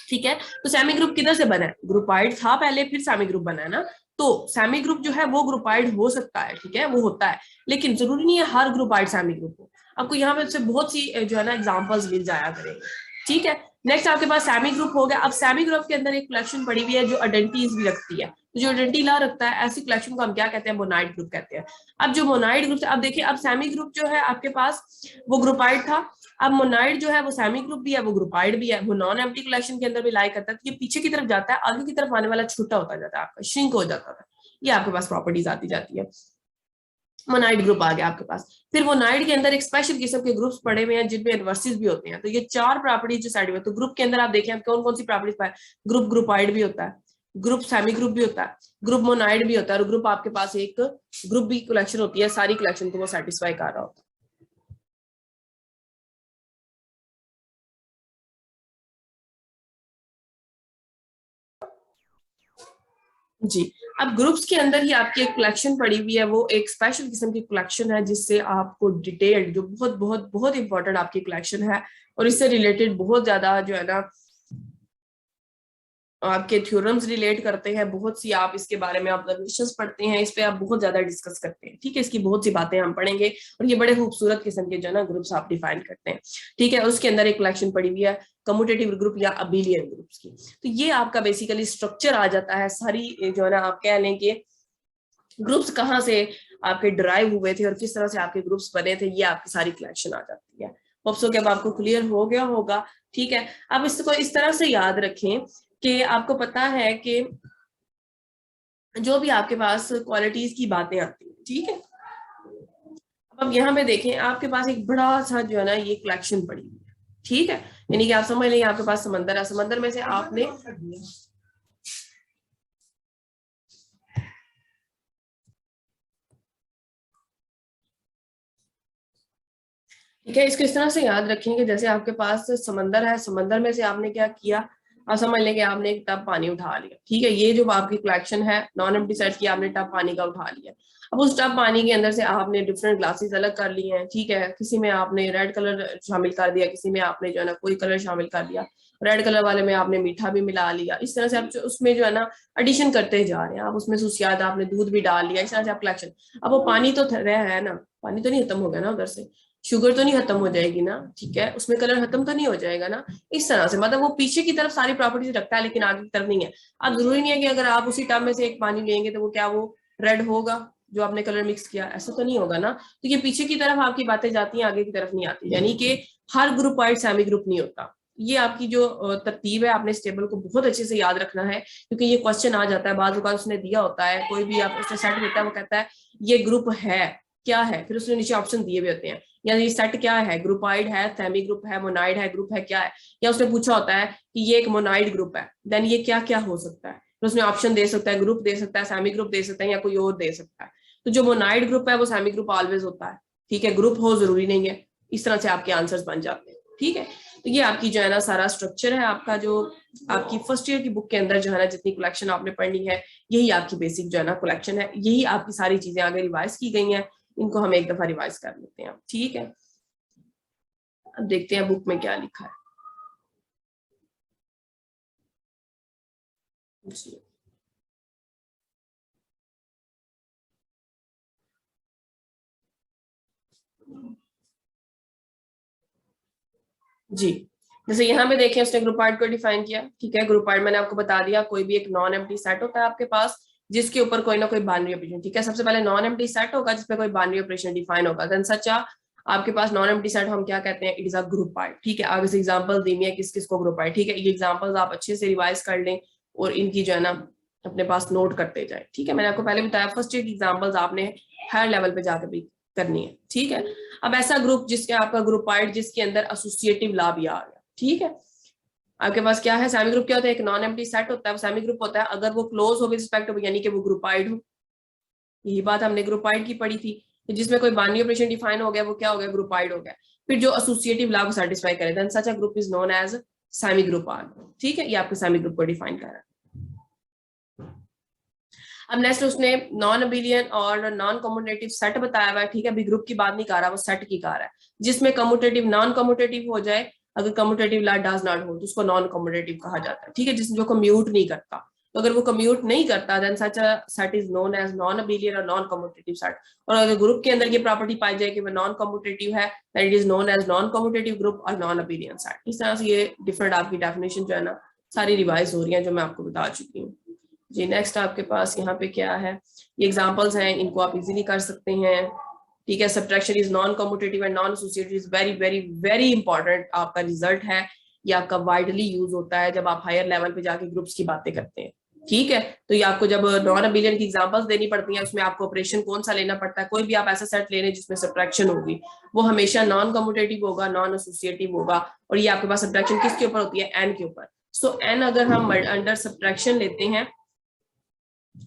ठीक है, तो सेमी ग्रुप किधर से बना है, ग्रुपाइड था पहले फिर सेमी ग्रुप बना है ना। तो सेमी ग्रुप जो है वो ग्रुपाइड हो सकता है, ठीक है, वो होता है, लेकिन जरूरी नहीं है हर ग्रुपाइड सेमी ग्रुप हो। आपको यहाँ पे से बहुत सी जो है ना एग्जांपल्स मिल जाया करेंगे। ठीक है, नेक्स्ट आपके पास सेमी ग्रुप हो गया। अब सेमी ग्रुप के अंदर एक कलेक्शन पड़ी हुई है जो आइडेंटिटीज भी रखती है। तो जो आइडेंटिटी ला रखता है, ऐसी कलेक्शन को हम क्या कहते हैं, मोनाइड ग्रुप कहते हैं। अब जो मोनाइड ग्रुप, अब देखिए, अब सेमी ग्रुप जो है आपके पास वो ग्रुपाइड था। अब मोनाइड जो है वो सेमी ग्रुप भी है, वो ग्रुपाइड भी है, वो नॉन एम्प्टी कलेक्शन के अंदर भी लाई करता है। तो ये पीछे की तरफ जाता है, आगे की तरफ आने वाला छोटा होता जाता है, आपका श्रिंक हो जाता है। ये आपके पास प्रॉपर्टीज आती जाती है। मोनाइड ग्रुप आ गया आपके पास। फिर मोनाइड के अंदर एक स्पेशल किस्म के ग्रुप्स पड़े हुए हैं जिनमें इनवर्सिस भी होते हैं। तो ये चार प्रॉपर्टीज जो साइड में, तो ग्रुप के अंदर आप देखें कौन कौन सी प्रॉपर्टीज पाए, ग्रुप ग्रुपाइड भी होता है, ग्रुप सेमी ग्रुप भी होता है, ग्रुप मोनाइड भी होता है, और ग्रुप आपके पास एक ग्रुप भी कलेक्शन होती है, सारी कलेक्शन को वो सेटिस्फाई कर रहा होता है। जी, अब ग्रुप्स के अंदर ही आपकी एक कलेक्शन पड़ी हुई है, वो एक स्पेशल किस्म की कलेक्शन है जिससे आपको डिटेल्ड, जो बहुत बहुत बहुत इंपॉर्टेंट आपकी कलेक्शन है, और इससे रिलेटेड बहुत ज्यादा जो है ना आपके थ्योरम्स रिलेट करते हैं, बहुत सी आप इसके बारे में ऑब्जर्वेशंस पढ़ते हैं, इस पे आप बहुत ज्यादा डिस्कस करते हैं। ठीक है, इसकी बहुत सी बातें हम पढ़ेंगे, और ये बड़े खूबसूरत किस्म के जो है ना ग्रुप्स आप डिफाइन करते हैं। ठीक है, उसके अंदर एक कलेक्शन पड़ी हुई है कम्यूटेटिव ग्रुप या अबिलियन ग्रुप्स की। तो ये आपका बेसिकली स्ट्रक्चर आ जाता है, सारी जो है ना आप कह लें कि ग्रुप्स कहाँ से आपके ड्राइव हुए थे और किस तरह से आपके ग्रुप्स बने थे, ये आपकी सारी कलेक्शन आ जाती है। होप्स कि अब आपको क्लियर हो गया होगा। ठीक है, अब इसको इस तरह से याद रखें कि आपको पता है कि जो भी आपके पास क्वालिटीज की बातें आती हैं, ठीक है, अब यहाँ पे देखें आपके पास एक बड़ा सा जो है ना ये कलेक्शन पड़ी हुई है। ठीक है, यानी कि आप समझ लें आपके पास समंदर है, समंदर में से आपने ठीक है, इसको इस तरह से याद रखें कि जैसे आपके पास समंदर है, समंदर में से आपने क्या किया, आप समझ लें कि आपने एक टब पानी उठा लिया। ठीक है, ये जो आपकी कलेक्शन है नॉन एम्प्टी सेट्स की, आपने टब पानी का उठा लिया। अब उस टब पानी के अंदर से आपने डिफरेंट ग्लासेस अलग कर लिए हैं, ठीक है, किसी में आपने रेड कलर शामिल कर दिया, किसी में आपने जो है ना कोई कलर शामिल कर दिया, रेड कलर वाले में आपने मीठा भी मिला लिया, इस तरह से आप उसमें जो है ना एडिशन करते जा रहे हैं, आप उसमें सुसियाद आपने दूध भी डाल लिया, इस तरह से आप कलेक्शन। अब वो पानी तो रहा है ना, पानी तो नहीं खत्म हो गया ना उधर से, शुगर तो नहीं खत्म हो जाएगी ना, ठीक है, उसमें कलर खत्म तो नहीं हो जाएगा ना, इस तरह से मतलब वो पीछे की तरफ सारी प्रॉपर्टीज रखता है लेकिन आगे की तरफ नहीं है। अब जरूरी नहीं है कि अगर आप उसी टब में से एक पानी लेंगे तो वो क्या वो रेड होगा जो आपने कलर मिक्स किया, ऐसा तो नहीं होगा ना। तो ये पीछे की तरफ आपकी बातें जाती हैं, आगे की तरफ नहीं आती, यानी कि हर ग्रुप वाइड सेमी ग्रुप नहीं होता। ये आपकी जो तरतीब है, आपने इस टेबल को बहुत अच्छे से याद रखना है, क्योंकि ये क्वेश्चन आ जाता है, बाद उसने दिया होता है, कोई भी आप उसने सेट देता है, वो कहता है ये ग्रुप है क्या है, फिर उसने नीचे ऑप्शन दिए हुए होते हैं, या ये सेट क्या है, ग्रुपाइड है, सेमी ग्रुप है, मोनाइड है, ग्रुप है, क्या है, या उसने पूछा होता है कि ये एक मोनाइड ग्रुप है, देन ये क्या क्या हो सकता है, तो उसने ऑप्शन दे सकता है, ग्रुप दे सकता है, सेमी ग्रुप दे सकता है, या कोई और दे सकता है। तो जो मोनाइड ग्रुप है वो सेमी ग्रुप ऑलवेज होता है, ठीक है, ग्रुप हो जरूरी नहीं है, इस तरह से आपके आंसर्स बन जाते हैं, ठीक है। तो ये आपकी जो है ना सारा स्ट्रक्चर है आपका, जो आपकी फर्स्ट ईयर की बुक के अंदर जो है ना जितनी कलेक्शन आपने पढ़नी है, यही आपकी बेसिक जो है ना कलेक्शन है, यही आपकी सारी चीजें आगे रिवाइज की गई हैं, इनको हम एक दफा रिवाइज कर लेते हैं, ठीक है। अब देखते हैं बुक में क्या लिखा है जी। जैसे यहाँ पे देखें उसने ग्रुप आर्ट को डिफाइन किया, ठीक है, ग्रुप आर्ट मैंने आपको बता दिया, कोई भी एक नॉन एम्प्टी सेट होता है आपके पास जिसके ऊपर कोई ना कोई बाइनरी ऑपरेशन, ठीक है, सबसे पहले नॉन एम्प्टी सेट होगा जिसमें कोई बाइनरी ऑपरेशन डिफाइन होगा, देन सच आपके पास नॉन एम्प्टी सेट हम क्या कहते हैं, it is a group art, ठीक है। आगे से एग्जांपल दी है किस किस को ग्रुप आर्ट, ठीक है, ये एग्जांपल्स आप अच्छे से रिवाइज कर लें और इनकी जो है ना अपने पास नोट करते जाए, ठीक है। मैंने आपको पहले बताया फर्स्ट ईयर की एग्जांपल्स आपने हायर लेवल पे जाकर भी करनी है, ठीक है। अब ऐसा ग्रुप जिसके आपका ग्रुप आर्ट जिसके अंदर एसोसिएटिव ला भी आ गया, ठीक है, आपके पास क्या है, सेमी ग्रुप क्या होता है, एक नॉन एम्प्टी सेट होता है, सेमी ग्रुप होता है अगर वो क्लोज हो विद रिस्पेक्ट टू यानी कि वो ग्रुपाइड हो, यही बात हमने ग्रुपाइड की पढ़ी थी, तो जिसमें कोई बाइनरी ऑपरेशन डिफाइन हो गया वो क्या हो गया, ग्रुपाइड हो गया। फिर जो एसोसिएटिव लॉ को सेटिस्फाई करे then such a group is known as semi group or, ठीक है, ये आपके सेमी ग्रुप को डिफाइन कर रहा है। अब नेक्स्ट उसने नॉन अबिलियन और नॉन कम्यूटेटिव सेट बताया हुआ है, ठीक है, अभी ग्रुप की बात नहीं कर रहा, वो सेट की कर रहा है, जिसमें कम्यूटेटिव नॉन कम्यूटेटिव हो जाए, अगर कम्यूटेटिव लॉ डज नॉट हो तो उसको नॉन कम्यूटेटिव कहा जाता है, ठीक है, जिसमें जो कम्यूट नहीं करता, तो अगर वो कम्यूट नहीं करता then such a set is known as non abelian और नॉन कम्यूटेटिव सेट, और अगर ग्रुप के अंदर ये प्रॉपर्टी पाई जाए कि वो नॉन कम्यूटेटिव है then it is known as non commutative group और नॉन अबिलियन सेट। इस तरह से ये डिफरेंट आपकी डेफिनेशन जो है ना सारी रिवाइज हो रही है जो मैं आपको बता चुकी हूँ जी। नेक्स्ट आपके पास यहाँ पे क्या है, ये एग्जांपल्स हैं, इनको आप इजीली कर सकते हैं, ठीक है। Subtraction is non commutative and non associative is very very very important, आपका रिजल्ट है, ये आपका वाइडली यूज होता है जब आप हायर लेवल पे जाके ग्रुप्स की बातें करते हैं, ठीक है। तो ये आपको जब नॉन अबिलियन की एग्जांपल्स देनी पड़ती हैं उसमें आपको ऑपरेशन कौन सा लेना पड़ता है, कोई भी आप ऐसा सेट ले लें जिसमें सब्ट्रैक्शन होगी वो हमेशा नॉन कम्यूटेटिव होगा, नॉन एसोसिएटिव होगा, और ये आपके पास सब्ट्रैक्शन किसके ऊपर होती है, एन के ऊपर। सो एन अगर हम अंडर सब्ट्रैक्शन लेते हैं,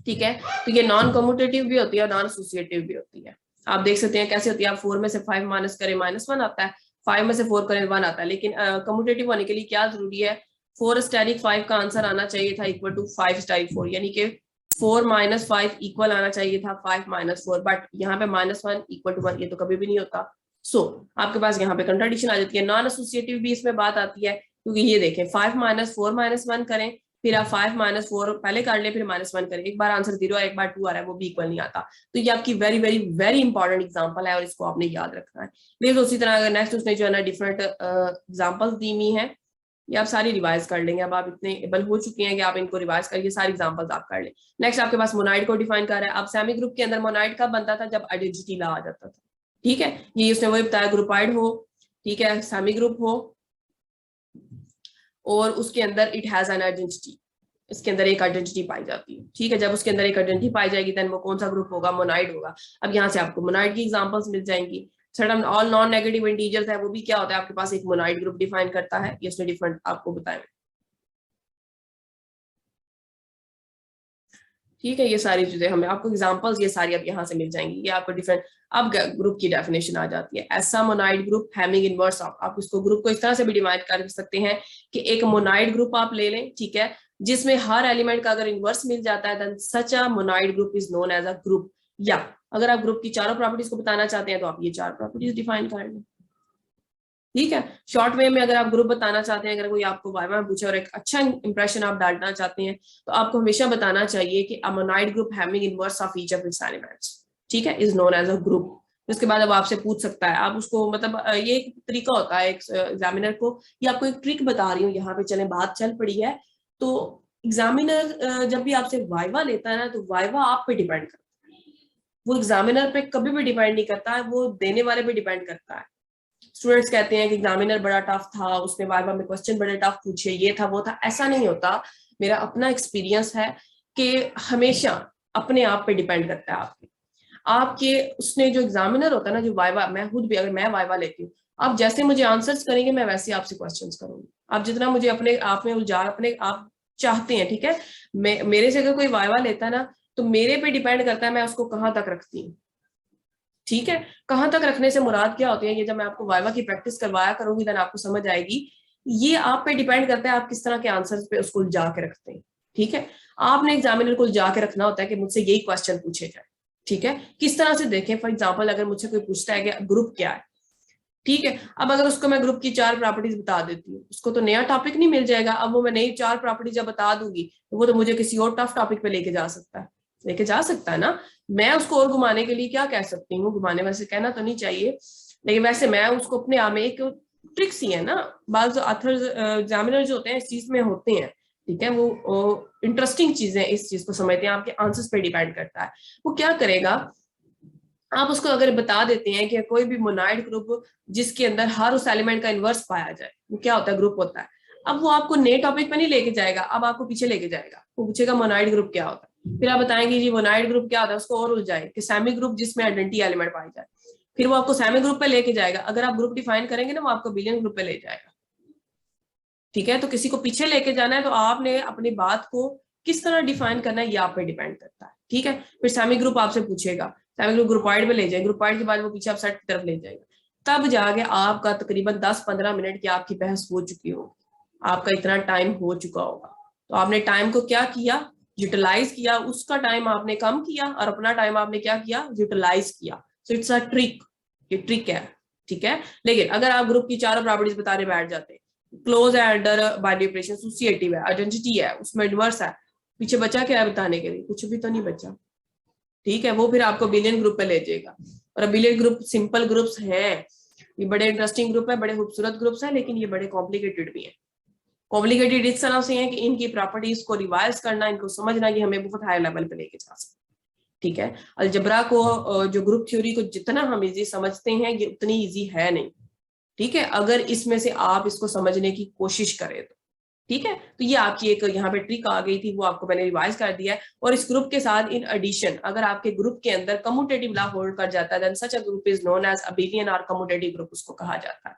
ठीक है, तो ये नॉन कम्यूटेटिव भी होती है और नॉन एसोसिएटिव भी होती है। आप देख सकते हैं कैसे होती है, आप 4 में से 5 माइनस करें -1 आता है, 5 में से 4 करें 1 आता है, लेकिन कम्यूटेटिव होने के लिए क्या जरूरी है, 4 स्टेरिक 5 का आंसर आना चाहिए था इक्वल टू 5 स्टेरिक 4, यानी कि 4 - 5 इक्वल आना चाहिए था 5 - 4, बट यहाँ पे -1 इक्वल टू 1 ये तो कभी भी नहीं होता। सो आपके पास यहाँ पे कंट्राडिक्शन आ जाती है। नॉन एसोसिएटिव भी इसमें बात आती है, क्योंकि ये देखें 5 - 4 -1 करें, फिर आप 5 - 4 पहले कर ले फिर -1 करें, एक बार आंसर 0 एक बार 2 आ रहा है वो भी इक्वल नहीं आता। तो ये आपकी very very very important example है और इसको आपने याद रखना है। फिर उसी तरह अगर नेक्स्ट उसने जो है ना डिफरेंट एग्जांपल्स दी हुई है, ये आप सारी रिवाइज कर लेंगे, अब आप इतने एबल हो चुके हैं कि आप इनको रिवाइज करके सारी एग्जांपल्स आप कर लें। नेक्स्ट आपके पास मोनाइड को डिफाइन कर रहा है। अब सेमी ग्रुप के अंदर मोनाइड कब बनता था, जब आइडेंटिटी ला आ जाता था, ठीक है, ये उसने वही बताया, ग्रुपाइड हो, ठीक है, सेमी ग्रुप हो और उसके अंदर इट हैज एन आइडेंटिटी, इसके अंदर एक आइडेंटिटी पाई जाती है, ठीक है, जब उसके अंदर एक आइडेंटिटी पाई जाएगी देन वो कौन सा ग्रुप होगा, मोनाइड होगा। अब यहाँ से आपको मोनाइड की एग्जांपल्स मिल जाएंगी। Sudden all non negative integers है वो भी क्या होता है आपके पास एक मोनाइड ग्रुप डिफाइन करता है, ये उसने डिफरेंट आपको बताया, ठीक है। ये सारी चीजें हमें आपको एग्जांपल्स ये सारी अब यहाँ से मिल जाएंगी, ये आपको डिफरेंट। अब ग्रुप की डेफिनेशन आ जाती है, ऐसा monoid group Hamming inverse of, आप इसको ग्रुप को इस तरह से भी डिवाइड कर सकते हैं कि एक मोनाइड ग्रुप आप ले लें, ठीक है, जिसमें हर एलिमेंट का अगर इनवर्स मिल जाता है then such a monoid group is known as a group, या अगर आप ग्रुप की चारों प्रॉपर्टीज को बताना चाहते हैं तो आप ये 4 प्रॉपर्टीज डिफाइन कर लें। ठीक है, शॉर्ट वे में अगर आप ग्रुप बताना चाहते हैं, अगर कोई आपको वाइवा में पूछे और एक अच्छा इंप्रेशन आप डालना चाहते हैं, तो आपको हमेशा बताना चाहिए कि a monoid group having inverse of each of its elements, ठीक है, is known as a group. उसके बाद अब आपसे पूछ सकता है, आप उसको मतलब ये एक तरीका होता है एक एग्जामिनर को, ये आपको एक ट्रिक बता रही हूँ यहाँ पे, चले बात चल पड़ी है तो एग्जामिनर जब भी आपसे वाइवा लेता है ना, तो वाइवा आप पे डिपेंड करता है, वो एग्जामिनर पे कभी भी डिपेंड नहीं करता है, वो देने वाले पे डिपेंड करता है। स्टूडेंट्स कहते हैं कि एग्जामिनर बड़ा टफ था, उसने वाइवा में क्वेश्चन बड़े टफ पूछे, ये था वो था, ऐसा नहीं होता। मेरा अपना एक्सपीरियंस है कि हमेशा अपने आप पे डिपेंड करता है आपके उसने जो एग्जामिनर होता है ना, जो वाइवा, मैं खुद भी अगर मैं वाइवा लेती हूँ, आप जैसे मुझे आंसर्स करेंगे मैं वैसे आपसे क्वेश्चंस करूंगी, आप जितना मुझे अपने आप में उलझा अपने आप चाहते हैं, ठीक है, मेरे से अगर कोई वाइवा लेता है ना, तो मेरे पे डिपेंड करता है मैं उसको कहाँ तक रखती हूँ। ठीक है, कहाँ तक रखने से मुराद क्या होती है, ये जब मैं आपको वाइवा की प्रैक्टिस करवाया करूंगी देन आपको समझ आएगी। ये आप पे डिपेंड करता है आप किस तरह के आंसर्स पे उसको उलझा के रखते हैं। ठीक है, आपने एग्जामिनर को उलझा के रखना होता है कि मुझसे यही क्वेश्चन पूछे जाए। ठीक है, किस तरह से देखें, फॉर एग्जाम्पल अगर मुझसे कोई पूछता है कि ग्रुप क्या है, ठीक है, अब अगर उसको मैं ग्रुप की 4 प्रॉपर्टीज बता देती हूँ, उसको तो नया टॉपिक नहीं मिल जाएगा, अब वो मैं नई 4 प्रॉपर्टीज जब बता दूंगी तो वो तो मुझे किसी और टफ टॉपिक पे लेके जा सकता है ना। मैं उसको और घुमाने के लिए क्या कह सकती हूँ, घुमाने वैसे कहना तो नहीं चाहिए, लेकिन वैसे मैं उसको अपने आप में एक ट्रिक्स ही है ना, बाज ऑथर्स एग्जामिनर जो होते हैं इस चीज में होते हैं, ठीक है, वो इंटरेस्टिंग चीजें इस चीज को समझते हैं, आपके आंसर्स पे डिपेंड करता है। वो क्या करेगा, आप उसको अगर बता देते हैं कि कोई भी मोनाइड ग्रुप जिसके अंदर हर उस एलिमेंट का इन्वर्स पाया जाए, वो क्या होता है, ग्रुप होता है। अब वो आपको नए टॉपिक पे नहीं लेके जाएगा, अब आपको पीछे लेके जाएगा, वो पूछेगा मोनाइड ग्रुप क्या होता है, फिर आप बताएंगे जी मोनाइड ग्रुप क्या होता है, उसको और उलझाए कि सेमी ग्रुप जिसमें आइडेंटिटी एलिमेंट पाई जाए, फिर वो आपको सेमी ग्रुप पे लेके जाएगा। अगर आप ग्रुप डिफाइन करेंगे ना, वो आपको बिलियन ग्रुप पे ले जाएगा। ठीक है, तो किसी को पीछे लेके जाना है तो आपने अपनी बात को किस तरह डिफाइन करना है ये आप पे डिपेंड करता है। ठीक है, फिर सेमी ग्रुप आपसे पूछेगा, सेमी ग्रुप ग्रुपॉइड पे ले जाए, ग्रुपॉइड के बाद वो पीछे आप सेट की तरफ ले जाएगा, तब जाके आपका तकरीबन 10-15 मिनट की आपकी बहस हो चुकी होगी, आपका इतना टाइम हो चुका होगा। तो आपने टाइम को क्या किया, यूटिलाइज किया, उसका टाइम आपने कम किया और अपना टाइम आपने क्या किया, यूटिलाइज किया। सो इट्स अ ट्रिक, ये ट्रिक है। ठीक है, लेकिन अगर आप ग्रुप की चारों प्रॉपर्टीज बताने बैठ जाते हैं, क्लोज है अंडर बाइनरी ऑपरेशन, एसोसिएटिव है, आइडेंटिटी है, उसमें इनवर्स है, पीछे बचा क्या है बताने के लिए, कुछ भी तो नहीं बचा। ठीक है, वो फिर आपको बिलियन ग्रुप पे ले जाएगा, और बिलियन ग्रुप सिंपल ग्रुप्स हैं, ये बड़े इंटरेस्टिंग ग्रुप है, बड़े खूबसूरत ग्रुप्स हैं, लेकिन ये बड़े कॉम्प्लिकेटेड भी हैं। कॉम्प्लिकेटेड इस तरह से है कि इनकी प्रॉपर्टीज को रिवाइज करना, इनको समझना, ये हमें बहुत हाई लेवल पे लेके जा सकता है। ठीक है, अलजबरा को जो ग्रुप थ्योरी को जितना हम इजी समझते हैं ये उतनी इजी है नहीं। ठीक है, अगर इसमें से आप इसको समझने की कोशिश करें तो। ठीक है, तो ये आपकी एक यहाँ पे ट्रिक आ गई थी, वो आपको मैंने रिवाइज कर दिया है। और इस ग्रुप के साथ इन एडिशन अगर आपके ग्रुप के अंदर कम्यूटेटिव लॉ होल्ड कर जाता है, then such a group is known as abelian और कम्यूटेटिव ग्रुप उसको कहा जाता है।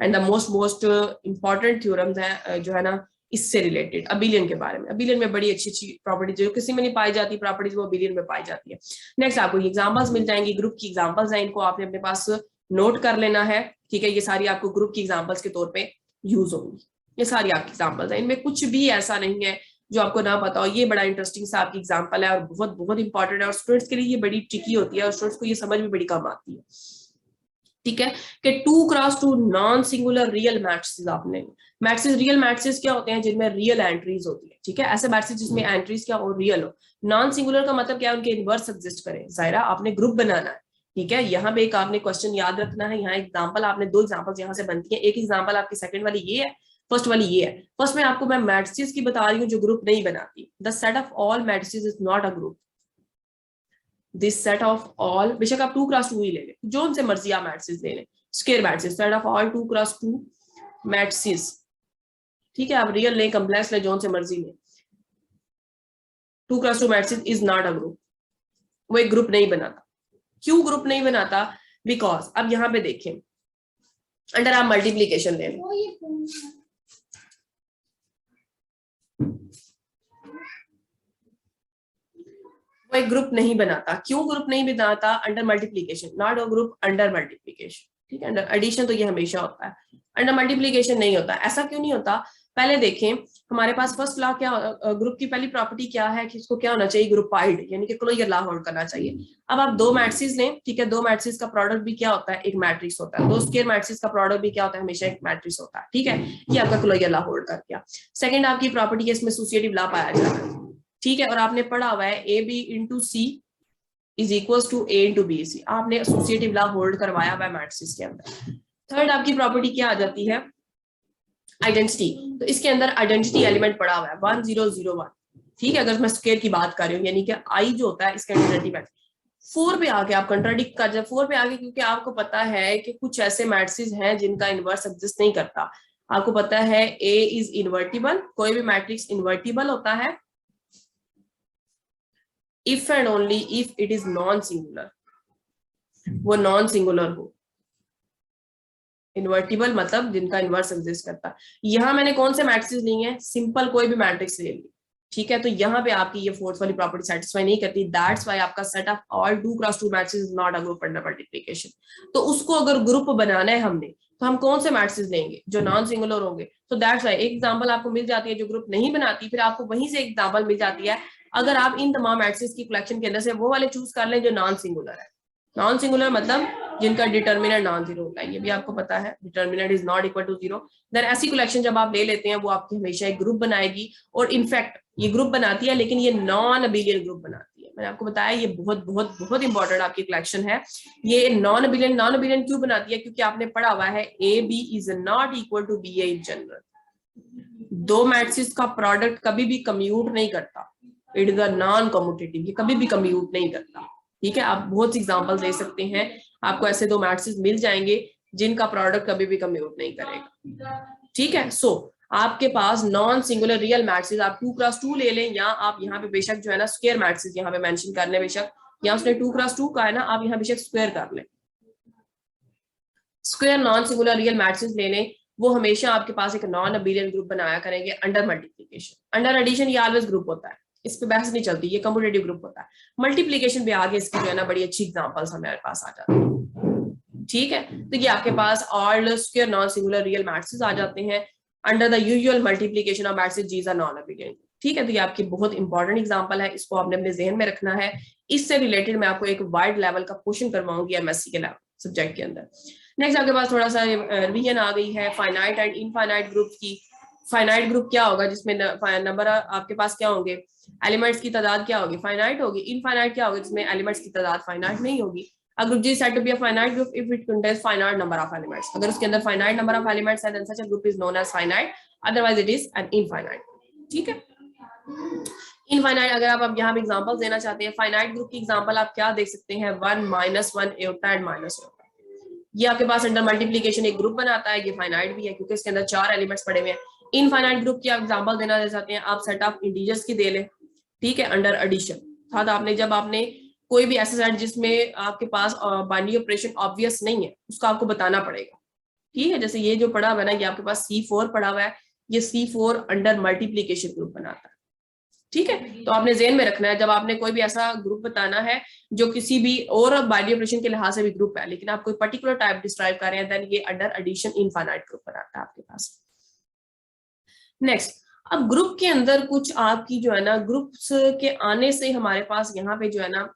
And the most important theorems है जो है ना इससे रिलेटेड अबिलियन के बारे में, अबिलियन में बड़ी अच्छी अच्छी प्रॉपर्टीज जो किसी में नहीं पाई जाती प्रॉपर्टीज वो अबिलियन में पाई जाती है। नेक्स्ट आपको एग्जाम्पल्स मिल जाएंगी, ग्रुप की एग्जाम्पल्स हैं, इनको आपने अपने पास नोट कर लेना है। ठीक है, ये सारी आपको ग्रुप की एग्जाम्पल्स के तौर पे यूज होंगी, ये सारी आपकी एग्जाम्पल्स हैं, इनमें कुछ भी ऐसा नहीं है जो आपको ना पता हो। ये बड़ा इंटरेस्टिंग सा आपकी एग्जाम्पल है और बहुत बहुत इंपॉर्टेंट है, और स्टूडेंट्स के लिए ये बड़ी ट्रिकी होती है और स्टूडेंट्स को ये समझ में बड़ी कम आती है। ठीक है, कि 2x2 non singular real matrices, आपने मैट्रिसेस रियल मैट्रिसेस क्या होते हैं, जिनमें रियल एंट्रीज होती है। ठीक है, ऐसे मैट्रिसेस जिसमें एंट्रीज क्या हो, रियल हो। नॉन सिंगुलर का मतलब क्या है, उनके इनवर्स एग्जिस्ट करें। जाहिरा आपने ग्रुप बनाना है, ठीक है, यहाँ पे एक आपने क्वेश्चन याद रखना है, यहाँ एग्जाम्पल आपने 2 एग्जाम्पल यहाँ से बनती है, एक एग्जाम्पल आपकी सेकंड वाली ये है, फर्स्ट वाली ये है। फर्स्ट में आपको मैं मैट्रिसेस की बता रही हूँ जो ग्रुप नहीं बनाती। The set of all matrices is not a group. This set of all, बेशक आप 2x2 ही ले लें, जो उनसे मर्जी आप मैट्रिसेस ले लें, square matrices, set of all 2x2 matrices. ठीक है, आप रियल लें, कम्प्लेक्स ले, जो उनसे मर्जी लें, 2x2 matrices is not a group, वो एक ग्रुप नहीं बनाता। क्यों ग्रुप नहीं बनाता, बिकॉज अब यहाँ पे देखें, अंडर आप मल्टीप्लीकेशन ले लें, वो एक ग्रुप नहीं बनाता। क्यों ग्रुप नहीं बनाता, under multiplication, not a group under multiplication. ठीक है, अंडर एडिशन तो ये हमेशा होता है, अंडर मल्टीप्लीकेशन नहीं होता। ऐसा क्यों नहीं होता, पहले देखें हमारे पास फर्स्ट लॉ क्या, ग्रुप की पहली प्रॉपर्टी क्या है कि इसको क्या होना चाहिए, ग्रुपाइड, यानी कि क्लोजर लॉ होल्ड करना चाहिए। अब आप दो मैट्रिक्स लें, ठीक है, दो मैट्रिक्स का प्रोडक्ट भी क्या होता है, एक मैट्रिक्स होता है। दो स्क्वायर मैट्रिक्स का प्रोडक्ट भी क्या होता है, हमेशा एक मैट्रिक्स होता है, ठीक है। ये आपका क्लोजर लॉ होल्ड कर गया। सेकंड आपकी प्रॉपर्टी है, इसमें एसोसिएटिव लॉ पाया जाता है, ठीक है, और आपने पढ़ा हुआ है A B into C is equal to A into B C, आपने एसोसिएटिव लॉ होल्ड करवाया हुआ है मैट्रिक्स के अंदर। थर्ड आपकी प्रॉपर्टी क्या आ जाती है, आइडेंटिटी। तो इसके अंदर आइडेंटिटी एलिमेंट पड़ा हुआ है 1001, ठीक है, अगर मैं स्क्वायर की बात कर रही हूँ, यानी कि आई जो होता है इसका आइडेंटिटी। 4 पे आके आप कंट्राडिक्ट कर जाए 4 पे आगे, क्योंकि आपको पता है कि कुछ ऐसे मैट्रिक्स हैं जिनका इनवर्स एग्जिस्ट नहीं करता। आपको पता है ए इज इन्वर्टिबल, कोई भी मैट्रिक्स इन्वर्टिबल होता है if and only if it is non singular, वो नॉन सिंगुलर हो। इन्वर्टिबल मतलब जिनका इन्वर्स एग्जिस्ट करता है। यहाँ मैंने कौन से मैट्रिक्स लिए हैं, सिंपल कोई भी मैट्रिक्स ले ली, ठीक है, तो यहाँ पे आपकी ये फोर्थ वाली प्रॉपर्टी सेटिस्फाई नहीं करती। दैट्स व्हाई आपका set of all 2x2 matrix is not a group under multiplication. तो उसको अगर ग्रुप बनाना है हमने, तो हम कौन से मैट्रिक्स लेंगे, जो नॉन सिंगुलर होंगे। तो दैट्स व्हाई एक एग्जांपल आपको मिल जाती है जो ग्रुप नहीं बनाती, फिर आपको वहीं से एग्जांपल मिल जाती है अगर आप इन तमाम मैट्रिक्स की कलेक्शन के अंदर से वो वाले चूज कर लें जो नॉन सिंगुलर है। नॉन सिंगुलर मतलब जिनका डिटर्मिनेंट नॉन जीरो होता है, ये भी आपको पता है, determinant is not equal to zero. Then ऐसी कलेक्शन जब आप ले लेते हैं वो आपकी हमेशा एक ग्रुप बनाएगी, और इनफैक्ट ये ग्रुप बनाती है लेकिन ये नॉन अबिलियन ग्रुप बनाती है। मैंने आपको बताया ये बहुत बहुत बहुत इंपॉर्टेंट आपकी कलेक्शन है। ये नॉन अबिलियन क्यों बनाती है, क्योंकि आपने पढ़ा हुआ है A B is not equal to B A in general. दो मैट्रिक्स का प्रोडक्ट कभी भी कम्यूट नहीं करता, it is a non commutative, ये कभी भी कम्यूट नहीं करता, ठीक है। आप बहुत सी एग्जांपल दे सकते हैं, आपको ऐसे दो मैट्रिक्स मिल जाएंगे जिनका प्रोडक्ट कभी भी कम्यूट नहीं करेगा, ठीक है। सो आपके पास नॉन सिंगुलर रियल मैट्रिक्स आप 2x2 ले लें, या आप यहाँ पे बेशक जो है ना स्क्वायर मैट्रिक्स यहाँ पे मेंशन कर लें, बेशक यहाँ उसने 2x2 का है ना, आप यहाँ बेशक स्क्वायर कर लें, square non singular real matrix ले लें, वो हमेशा आपके पास एक नॉन अबिलियन ग्रुप बनाया करेंगे अंडर मल्टीप्लिकेशन। अंडर एडिशन ये ऑलवेज ग्रुप होता है, इस पे बहस नहीं चलती, ये कम्यूटेटिव ग्रुप होता है। मल्टीप्लिकेशन पे आगे इसकी जो है ना बड़ी अच्छी एग्जांपल्स हमारे पास आ जाती है, ठीक है। तो ये आपके पास all square non singular real matrix आ जाते हैं under the usual multiplication of matrices are non abelian, ठीक है। तो ये आपकी बहुत इंपॉर्टेंट एग्जांपल है, इसको आपने अपने जहन में रखना है। इससे रिलेटेड मैं आपको एक वाइड लेवल का क्वेश्चन करवाऊंगी एमएससी के सब्जेक्ट के अंदर। नेक्स्ट आपके पास थोड़ा सा रिवीजन आ गई है फाइनाइट एंड इनफाइनाइट ग्रुप की। फाइनाइट ग्रुप क्या होगा, जिसमें नंबर आपके पास क्या होंगे, एलिमेंट्स की तादाद क्या होगी, फाइनाइट होगी। इनफाइनाइट क्या होगी, जिसमें एलिमेंट्स की तादाद फाइनाइट नहीं होगी। A group G is said to be a finite group if it contains finite number of elements. अगर उसके अंदर finite number of elements है, then such a group is known as finite. Otherwise, it is an infinite. ठीक है। इनफाइनाइट अगर आप यहाँ पे एग्जांपल देना चाहते हैं, फाइनाइट ग्रुप की एग्जांपल आप क्या देख सकते हैं, 1 -1 एटा एंड माइनस एटा। ये आपके पास अंडर मल्टीप्लिकेशन एक ग्रुप बनाता है, ये फाइनाइट भी है क्योंकि इसके अंदर 4 एलिमेंट्स पड़े हुए हैं। इनफाइनाइट ग्रुप की आप एग्जांपल देना चाहते हैं, आप सेट ऑफ इंटीजर्स की दे लें, ठीक है, अंडर एडिशन। साथ आपने जब आपने कोई भी ऐसा सेट जिसमें आपके पास बाइनरी ऑपरेशन ऑब्वियस नहीं है, उसका आपको बताना पड़ेगा, ठीक है। जैसे ये जो पड़ा हुआ है ना, ये आपके पास C4 पड़ा हुआ है, ये C4 अंडर मल्टीप्लिकेशन ग्रुप बनाता है, ठीक है। तो आपने ज़हन में रखना है जब आपने कोई भी ऐसा ग्रुप बताना है जो किसी भी और बाइनरी ऑपरेशन के लिहाज से भी ग्रुप है, लेकिन आप कोई पर्टिकुलर टाइप डिस्क्राइब कर रहे हैं, देन ये अंडर एडिशन इनफाइनाइट ग्रुप बनाता है आपके पास। नेक्स्ट, अब ग्रुप के अंदर कुछ आपकी जो है ना, ग्रुप्स के आने से हमारे पास यहाँ पे जो है ना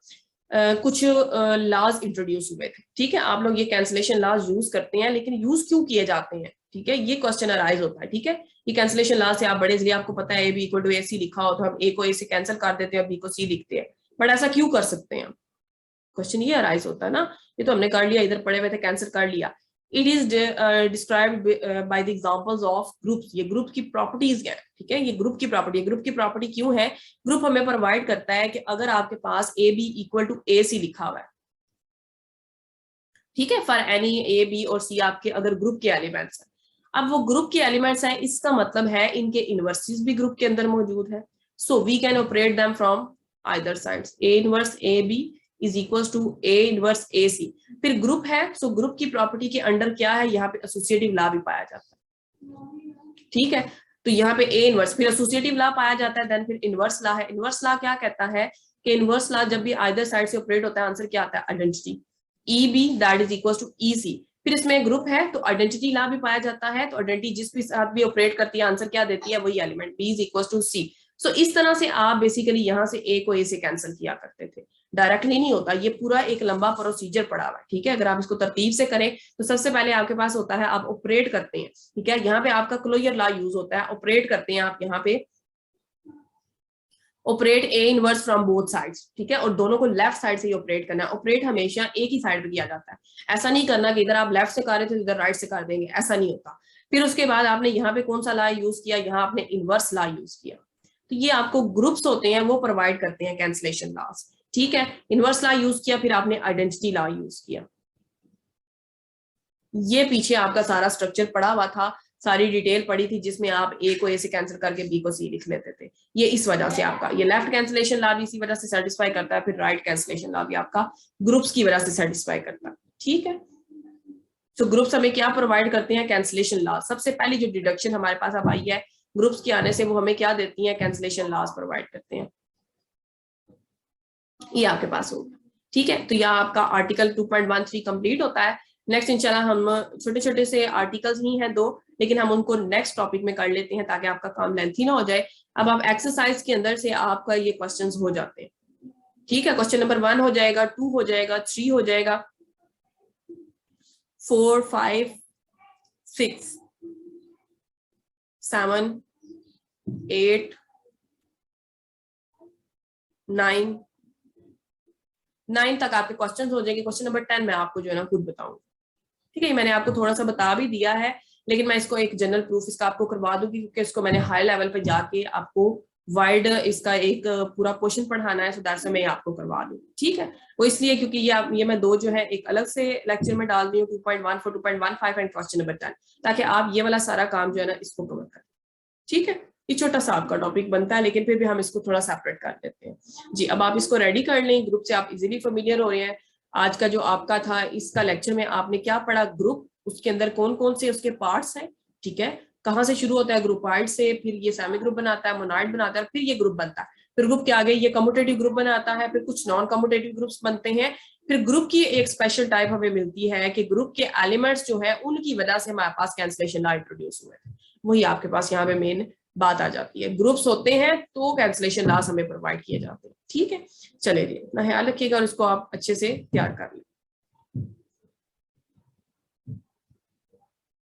कुछ लॉज इंट्रोड्यूस हुए थे, ठीक है। आप लोग ये कैंसिलेशन लॉज यूज करते हैं, लेकिन यूज क्यों किए जाते हैं, ठीक है, ये क्वेश्चन अराइज होता है, ठीक है। ये कैंसिलेशन लॉज से आप बड़े इसलिए आपको पता है ए बी इक्वल टू ए सी लिखा हो तो हम ए को ए से कैंसिल कर देते हैं और बी को सी लिखते हैं, बट ऐसा क्यों कर सकते हैं, क्वेश्चन ये अराइज होता है ना। ये तो हमने कर लिया, इधर पढ़े हुए थे, कैंसिल कर लिया। It is described by the examples of groups. ये ग्रुप की प्रॉपर्टीज है, ठीक है, ये ग्रुप की प्रॉपर्टी है। ग्रुप की प्रॉपर्टी क्यों है, ग्रुप हमें प्रोवाइड करता है कि अगर आपके पास ए बी इक्वल टू ए सी लिखा हुआ है, ठीक है, फॉर एनी ए बी और सी आपके अगर ग्रुप के एलिमेंट्स हैं, अब वो ग्रुप के एलिमेंट्स हैं, इसका मतलब है इनके इनवर्सेस भी ग्रुप के अंदर मौजूद है। So we can operate them from either sides, a inverse a B is equals to a inverse a c. फिर ग्रुप है, सो ग्रुप की प्रॉपर्टी के अंडर क्या है, यहाँ पे एसोसिएटिव लॉ भी पाया जाता है, ठीक है। तो यहाँ पे ए इनवर्स, फिर एसोसिएटिव लॉ पाया जाता है, देन फिर इनवर्स लॉ है। इनवर्स लॉ क्या कहता है कि इनवर्स लॉ जब भी आइदर साइड से ऑपरेट होता है, आंसर क्या आता है, identity, e b that is equals to e c. फिर इसमें ग्रुप है तो आइडेंटिटी लॉ भी पाया जाता है, तो आइडेंटिटी जिस भी साथ भी ऑपरेट करती है आंसर क्या देती है, वही element B is equal to C। So इस तरह से आप बेसिकली यहाँ से A को A से कैंसिल किया करते थे, डायरेक्टली नहीं होता, ये पूरा एक लंबा प्रोसीजर पड़ा हुआ है, ठीक है। अगर आप इसको तरतीब से करें तो सबसे पहले आपके पास होता है आप ऑपरेट करते हैं, ठीक है, यहाँ पे आपका क्लोजर लॉ यूज होता है, ऑपरेट करते हैं आप यहाँ पे operate A inverse from both sides, ठीक है, और दोनों को लेफ्ट साइड से ही ऑपरेट करना है। ऑपरेट हमेशा एक ही साइड पे किया जाता है, ऐसा नहीं करना कि इधर आप लेफ्ट से कर रहे थे तो इधर राइट से कर देंगे, ऐसा नहीं होता। फिर उसके बाद आपने यहाँ पे कौन सा लॉ यूज किया, यहाँ आपने इनवर्स लॉ यूज किया। तो ये आपको ग्रुप्स होते हैं वो प्रोवाइड करते हैं कैंसलेशन लॉस, ठीक है। इनवर्स लॉ यूज किया, फिर आपने आइडेंटिटी लॉ यूज किया। ये पीछे आपका सारा स्ट्रक्चर पड़ा हुआ था, सारी डिटेल पड़ी थी जिसमें आप A को A से कैंसिल करके B को C लिख लेते थे। ये इस वजह से आपका ये लेफ्ट कैंसिलेशन लॉ भी इसी वजह से सेटिस्फाई करता है, फिर राइट कैंसिलेशन लॉ भी आपका ग्रुप्स की वजह से सेटिस्फाई करता है, ठीक है। तो ग्रुप्स हमें क्या प्रोवाइड करते हैं, कैंसिलेशन लॉ। सबसे पहली जो डिडक्शन हमारे पास अब आई है ग्रुप्स के आने से, वो हमें क्या देती है, कैंसिलेशन लॉस प्रोवाइड करते हैं। ये आपके पास होगा, ठीक है। तो यह आपका आर्टिकल 2.13 कंप्लीट होता है। नेक्स्ट इंशाल्लाह हम छोटे छोटे से आर्टिकल्स ही हैं 2, लेकिन हम उनको नेक्स्ट टॉपिक में कर लेते हैं ताकि आपका काम लेंथी ना हो जाए। अब आप एक्सरसाइज के अंदर से आपका ये क्वेश्चंस हो जाते हैं, ठीक है। क्वेश्चन नंबर 1 हो जाएगा, 2 हो जाएगा, 3 हो जाएगा, 4, 5, 6, 7, 8, 9 तक आपके क्वेश्चंस हो जाएंगे। क्वेश्चन नंबर 10 मैं आपको जो है ना खुद बताऊंगी, ठीक है। मैंने आपको थोड़ा सा बता भी दिया है, लेकिन मैं इसको एक जनरल प्रूफ इसका आपको करवा दूंगी, क्योंकि इसको मैंने हाई लेवल पे जाके आपको वाइड इसका एक पूरा क्वेश्चन पढ़ाना है, सो दैट से मैं आपको करवा दूँ, ठीक है। वो इसलिए क्योंकि ये मैं 2 जो है एक अलग से लेक्चर में डाल दी हूँ, 2.14, 2.15 एंड क्वेश्चन नंबर 10, ताकि आप ये वाला सारा काम जो है ना इसको कवर करें, ठीक है। ये छोटा सा आपका टॉपिक बनता है, लेकिन फिर भी हम इसको थोड़ा सेपरेट कर देते हैं जी। अब आप इसको रेडी कर लें, ग्रुप से आप इजीली फेमिलियर हो रहे हैं। आज का जो आपका था इसका लेक्चर में आपने क्या पढ़ा, ग्रुप, उसके अंदर कौन कौन से उसके पार्ट्स हैं, ठीक है, कहाँ से शुरू होता है, ग्रुपाइड से, फिर ये सेमी ग्रुप बनाता है, मोनाइड बनाता है, फिर ये ग्रुप बनता है, फिर ग्रुप के आगे ये कम्यूटेटिव ग्रुप बनाता है, फिर कुछ नॉन कम्यूटेटिव ग्रुप्स बनते हैं। फिर ग्रुप की एक स्पेशल टाइप हमें मिलती है कि ग्रुप के एलिमेंट्स जो है उनकी वजह से हमारे पास कैंसलेशन लॉ इंट्रोड्यूस हुए थे, वही आपके पास यहाँ पे मेन बात आ जाती है। ग्रुप्स होते हैं तो कैंसलेशन लॉस हमें प्रोवाइड किए जाते हैं, ठीक है। चलिए अपना ख्याल रखिएगा और इसको आप अच्छे से तैयार कर लें।